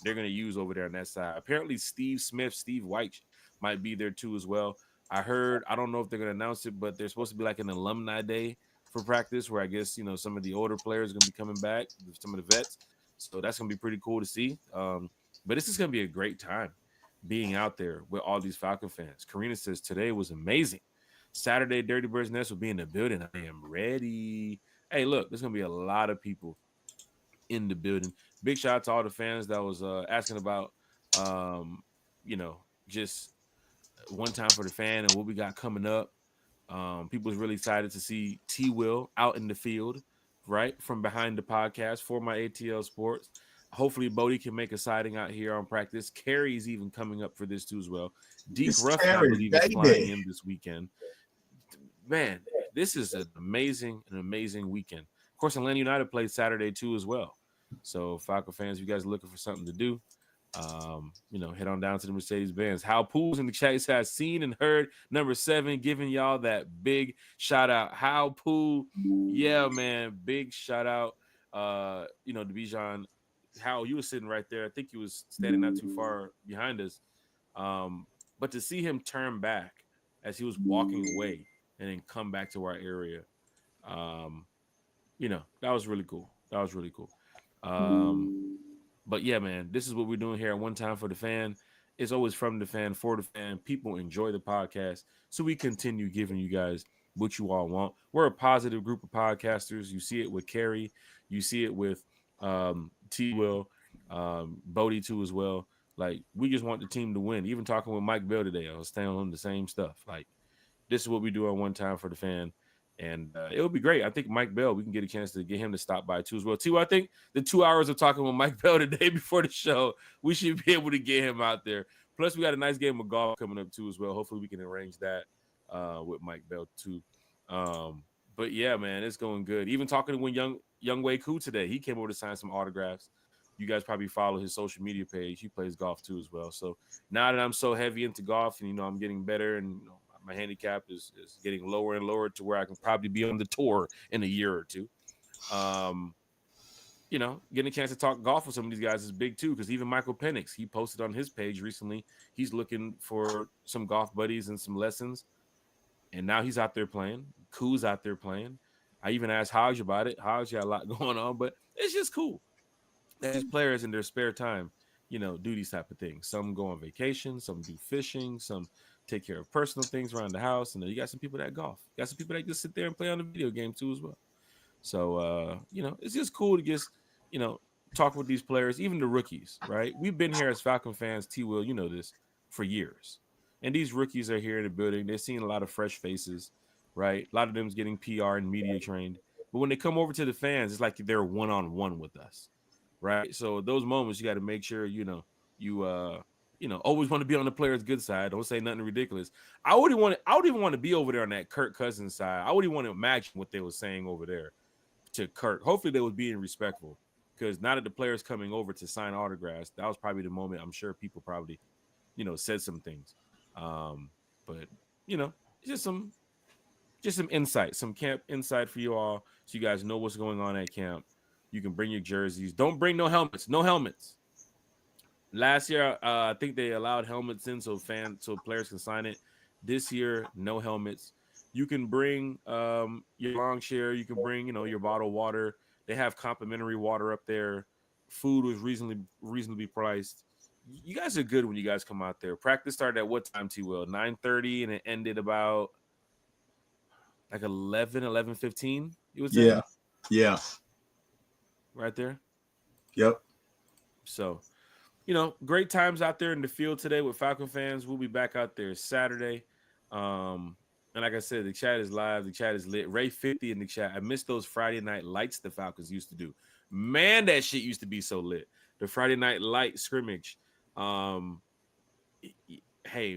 they're gonna use over there on that side. Apparently, Steve Smith, Steve White might be there too as well. I heard, I don't know if they're gonna announce it, but there's supposed to be like an alumni day for practice, where I guess some of the older players are gonna be coming back, some of the vets. So that's gonna be pretty cool to see. But this is gonna be a great time being out there with all these Falcon fans. Karina says today was amazing. Saturday, Dirty Birds Nest will be in the building. I am ready. Hey, look, there's gonna be a lot of people in the building. Big shout out to all the fans that was asking about, um, just one time for the fan and what we got coming up. People was really excited to see T Will out in the field, right from behind the podcast for my ATL Sports. Hopefully, Bodie can make a sighting out here on practice. Carrie's even coming up for this too as well. Deke It's Ruffin, I Terry, believe, is flying baby. in this weekend. Man, this is an amazing weekend. Of course, Atlanta United played Saturday too as well. So, Falcon fans, if you guys are looking for something to do, head on down to the Mercedes Benz. How Pools in the chat has seen and heard number 7, giving y'all that big shout out. How Pool, yeah, man, big shout out. To Bijan, how you were sitting right there. I think he was standing not too far behind us. But to see him turn back as he was walking away and then come back to our area, that was really cool. That was really cool. But yeah, man, this is what we're doing here at One Time for the Fan. It's always from the fan for the fan. People enjoy the podcast, so we continue giving you guys what you all want. We're a positive group of podcasters. You see it with Carrie, you see it with T. Will, Bodie too as well. Like, we just want the team to win. Even talking with Mike Bell today, I was staying on the same stuff. Like, this is what we do on One Time for the Fan. And it would be great. I think Mike Bell, we can get a chance to get him to stop by too as well. Too, I think the 2 hours of talking with Mike Bell today before the show, we should be able to get him out there. Plus, we got a nice game of golf coming up too as well. Hopefully, we can arrange that with Mike Bell too. But yeah, man, it's going good. Even talking to when Young Wei Koo today, he came over to sign some autographs. You guys probably follow his social media page. He plays golf too as well. So now that I'm so heavy into golf and I'm getting better and my handicap is getting lower and lower to where I can probably be on the tour in a year or two. Getting a chance to talk golf with some of these guys is big too, because even Michael Penix, he posted on his page recently, he's looking for some golf buddies and some lessons. And now he's out there playing. Koo's out there playing. I even asked Hodge about it. Hodge got a lot going on, but it's just cool. These players in their spare time, do these type of things. Some go on vacation, some do fishing, some take care of personal things around the house. And then you got some people that golf. You got some people that just sit there and play on the video game too as well. So, it's just cool to just, talk with these players, even the rookies, right? We've been here as Falcon fans, T. Will, you know this, for years. And these rookies are here in the building. They're seeing a lot of fresh faces, right? A lot of them's getting PR and media trained. But when they come over to the fans, it's like they're one-on-one with us, right? So those moments, you got to make sure, you always want to be on the player's good side. Don't say nothing ridiculous. I would even want to be over there on that Kirk Cousins side. I wouldn't want to imagine what they were saying over there to Kirk. Hopefully they was being respectful, because now that the players coming over to sign autographs, that was probably the moment I'm sure people probably, said some things. But just some insight, some camp insight for you all, so you guys know what's going on at camp. You can bring your jerseys. Don't bring no helmets. No helmets. Last year, I think they allowed helmets in so players can sign it. This year, no helmets. You can bring your lawn chair. You can bring your bottled water. They have complimentary water up there. Food was reasonably priced. You guys are good when you guys come out there. Practice started at what time, T. Will? 9:30, and it ended about like 11:15. You would say? Yeah. Right there. Yep. So, great times out there in the field today with Falcon fans. We'll be back out there Saturday. And like I said, the chat is live. The chat is lit. Ray 50 in the chat. I miss those Friday night lights the Falcons used to do. Man, that shit used to be so lit. The Friday night light scrimmage. Hey,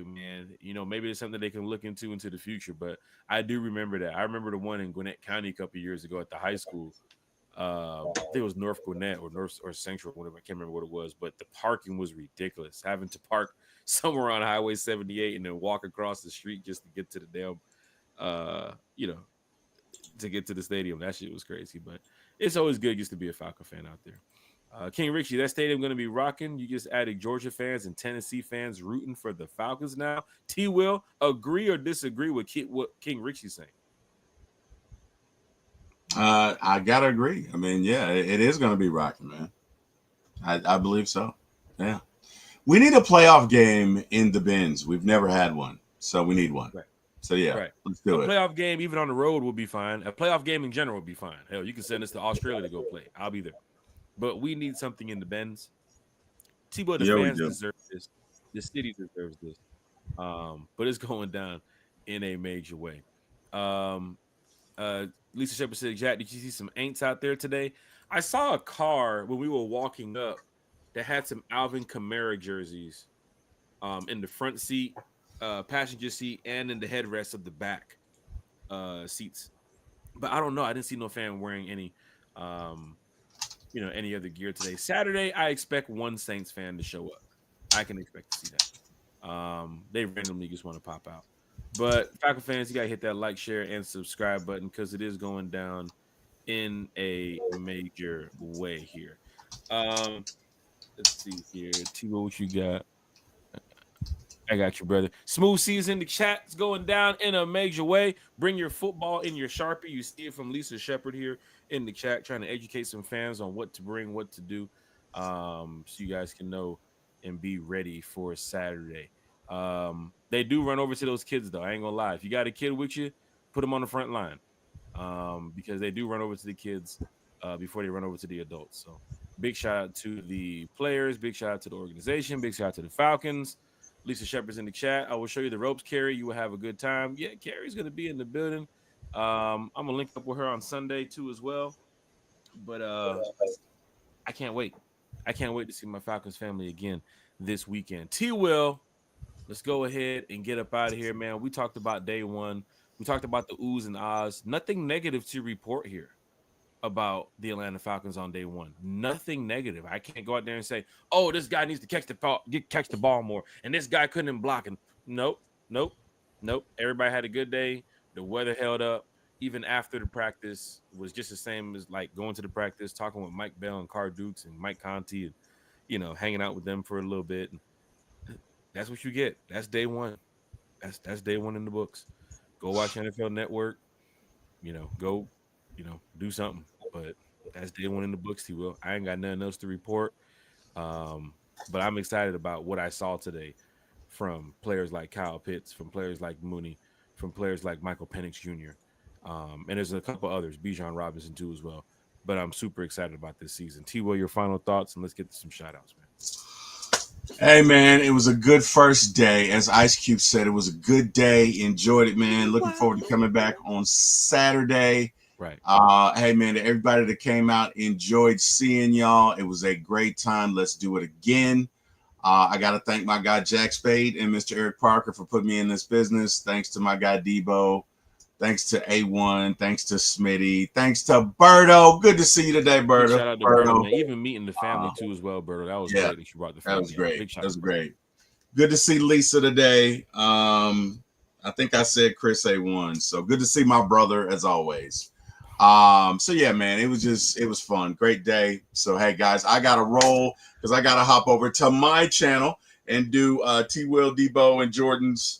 man, maybe it's something they can look into the future. But I do remember that. I remember the one in Gwinnett County a couple of years ago at the high school. I think it was North Gwinnett or North or Central, whatever. I can't remember what it was, but the parking was ridiculous. Having to park somewhere on Highway 78 and then walk across the street just to get to the damn, to get to the stadium. That shit was crazy, but it's always good just to be a Falcon fan out there. King Richie, that stadium going to be rocking. You just added Georgia fans and Tennessee fans rooting for the Falcons now. T. Will, agree or disagree with what King Richie's saying? I gotta agree. I mean, yeah, it is going to be rocking, man. I believe so. Yeah, we need a playoff game in the bins. We've never had one, so we need one. Right. So yeah, Right. let's A do it. playoff game, even on the road, will be fine. A playoff game in general will be fine. Hell, you can send us to Australia to go play. I'll be there. But we need something in the bends. T-Boy, the Yeah, we fans do. deserve this. The city deserves this. But it's going down in a major way. Um, Lisa Shepard said, Jack, did you see some ain'ts out there today? I saw a car when we were walking up that had some Alvin Kamara jerseys in the front seat, passenger seat, and in the headrest of the back seats. But I don't know. I didn't see no fan wearing any um, any other gear today. Saturday, I expect one Saints fan to show up. I can expect to see that. They randomly just want to pop out. But Falcon fans, you gotta hit that like, share, and subscribe button because it is going down in a major way here. Um, let's see here. T, what you got? I got you, brother. Smooth season. The chat's going down in a major way. Bring your football in your Sharpie. You see it from Lisa Shepard here in the chat, trying to educate some fans on what to bring, what to do, so you guys can know and be ready for Saturday. They do run over to those kids, though. I ain't gonna lie. If you got a kid with you, put them on the front line, because they do run over to the kids before they run over to the adults. So, big shout out to the players. Big shout out to the organization. Big shout out to the Falcons. Lisa Shepard's in the chat. I will show you the ropes, Carrie. You will have a good time. Yeah, Carrie's going to be in the building. I'm gonna link up with her on Sunday too as well. But I can't wait. I can't wait to see my Falcons family again this weekend. T Will, let's go ahead and get up out of here, man. We talked about day one. We talked about the oohs and ahs. Nothing negative to report here about the Atlanta Falcons on day one. Nothing negative. I can't go out there and say, "Oh, this guy needs to catch the ball more," and this guy couldn't block. And nope, nope, nope. Everybody had a good day. The weather held up. Even after the practice was just the same as like going to the practice, talking with Mike Bell and Car Dukes and Mike Conti, and hanging out with them for a little bit. And that's what you get. That's day one. That's day one in the books. Go watch NFL Network. Go, do something. But that's day one in the books, T Will. I ain't got nothing else to report. But I'm excited about what I saw today from players like Kyle Pitts, from players like Mooney, from players like Michael Penix Jr. And there's a couple others, Bijan Robinson too as well. But I'm super excited about this season. T Will, your final thoughts, and let's get to some shout outs, man. Hey man, it was a good first day. As Ice Cube said, it was a good day. Enjoyed it, man. Looking forward to coming back on Saturday. Right. Hey man, to everybody that came out, enjoyed seeing y'all. It was a great time. Let's do it again. I got to thank my guy Jack Spade and Mr. Eric Parker for putting me in this business. Thanks to my guy Debo. Thanks to A1. Thanks to Smitty. Thanks to Berto. Good to see you today, Big Berto. shout out to Berto, man. Even meeting the family Uh, too as well, Berto. That was yeah, great that you brought the that was family out. great. Big shout That out was to Berto. great. Good to see Lisa today. I think I said Chris A1. So good to see my brother as always. So yeah, man, it was fun. Great day. So hey guys, I gotta roll because I gotta hop over to my channel and do T Will, Debo, and Jordan's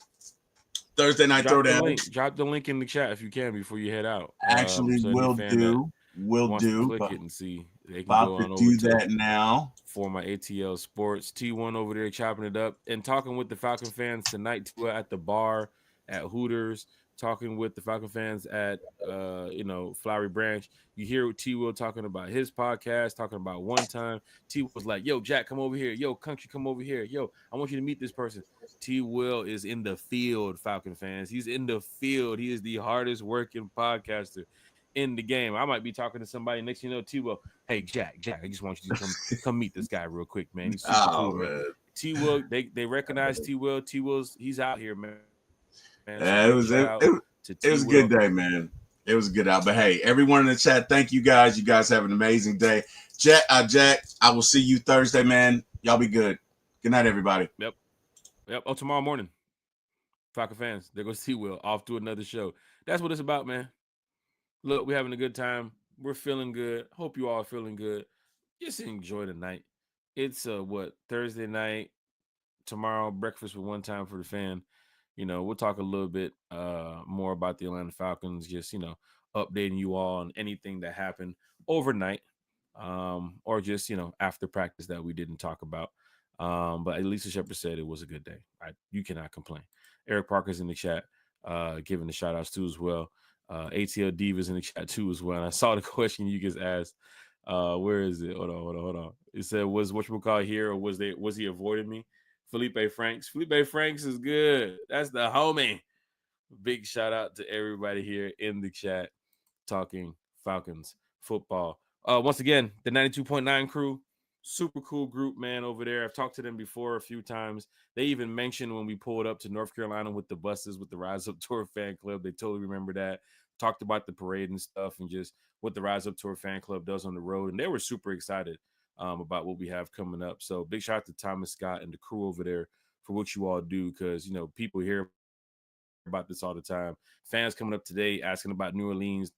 Thursday night Drop the throwdown. link. Drop the link in the chat if you can before you head out. Actually, So any will fan that do. Will wants to do. click But it and see, they can about go to on over do to that now. for my ATL Sports T1 over there chopping it up and talking with the Falcon fans tonight too at the bar at Hooters. Talking with the Falcon fans at Flowery Branch. You hear T Will talking about his podcast, talking about one time. T was like, "Yo, Jack, come over here. Yo, Country, come over here. Yo, I want you to meet this person." T Will is in the field, Falcon fans. He's in the field. He is the hardest working podcaster in the game. I might be talking to somebody next, T Will. Hey, Jack, I just want you to come meet this guy real quick, man. He's super Oh cool, man. man. T Will, they recognize T Will. T Will's he's out here, man. So big Yeah, shout out to T it was a Will. good day, man. It was a good out. But hey, everyone in the chat, thank you guys. You guys have an amazing day. Jack, I will see you Thursday, man. Y'all be good. Good night, everybody. Yep. Yep. Oh, tomorrow morning. Falcon fans, there goes T Will off to another show. That's what it's about, man. Look, we're having a good time. We're feeling good. Hope you all are feeling good. Just enjoy the night. It's Thursday night. Tomorrow, breakfast with one time for the fan. We'll talk a little bit more about the Atlanta Falcons, just updating you all on anything that happened overnight, or just after practice that we didn't talk about. But Lisa Shepard said it was a good day. You cannot complain. Eric Parker's in the chat, giving the shout outs too as well. ATL Divas in the chat too as well. And I saw the question you guys asked. Where is it? Hold on. It said, was whatchamacallit here, or was he avoiding me? Felipe Franks. Felipe Franks is good. That's the homie. Big shout out to everybody here in the chat talking Falcons football. Once again, the 92.9 crew, super cool group, man, over there. I've talked to them before a few times. They even mentioned when we pulled up to North Carolina with the buses with the Rise Up Tour fan club. They totally remember that. Talked about the parade and stuff and just what the Rise Up Tour fan club does on the road. And they were super excited about what we have coming up. So big shout out to Thomas Scott and the crew over there for what you all do, because, people hear about this all the time. Fans coming up today asking about New Orleans.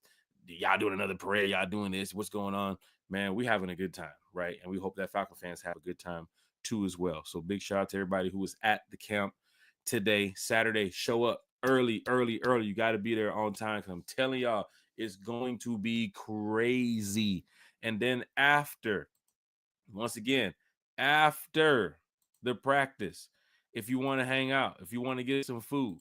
Y'all doing another parade? Y'all doing this? What's going on? Man, we having a good time, right? And we hope that Falcon fans have a good time too as well. So big shout out to everybody who was at the camp today, Saturday. Show up early. You got to be there on time, because I'm telling y'all, it's going to be crazy. And then once again, after the practice, if you want to hang out, if you want to get some food,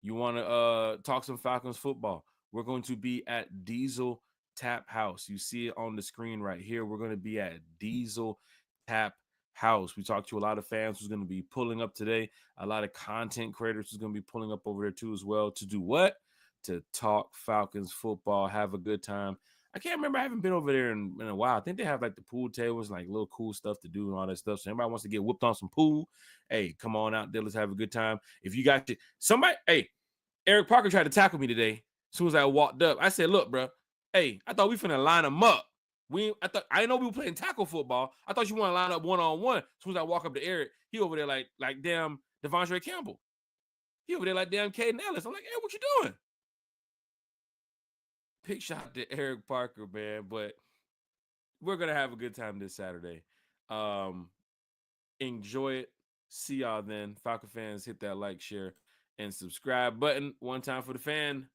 you want to talk some Falcons football, we're going to be at Diesel Tap House. You see it on the screen right here. We're going to be at Diesel Tap House. We talked to a lot of fans who's going to be pulling up today. A lot of content creators who's going to be pulling up over there too as well. To do what? To talk Falcons football, have a good time. I can't remember. I haven't been over there in a while. I think they have like the pool tables, like little cool stuff to do and all that stuff. So anybody wants to get whooped on some pool, hey, come on out there. Let's have a good time. If you got somebody, hey, Eric Parker tried to tackle me today. As soon as I walked up, I said, "Look, bro, hey, I thought we finna line them up. I didn't know we were playing tackle football. I thought you want to line up 1-on-1." As soon as I walk up to Eric, he over there like damn Devondre Campbell. He over there like damn Caden Ellis. I'm like, "Hey, what you doing?" Big shot to Eric Parker, man. But we're gonna have a good time this Saturday. Enjoy it. See y'all then. Falcon fans, hit that like, share, and subscribe button one time for the fan.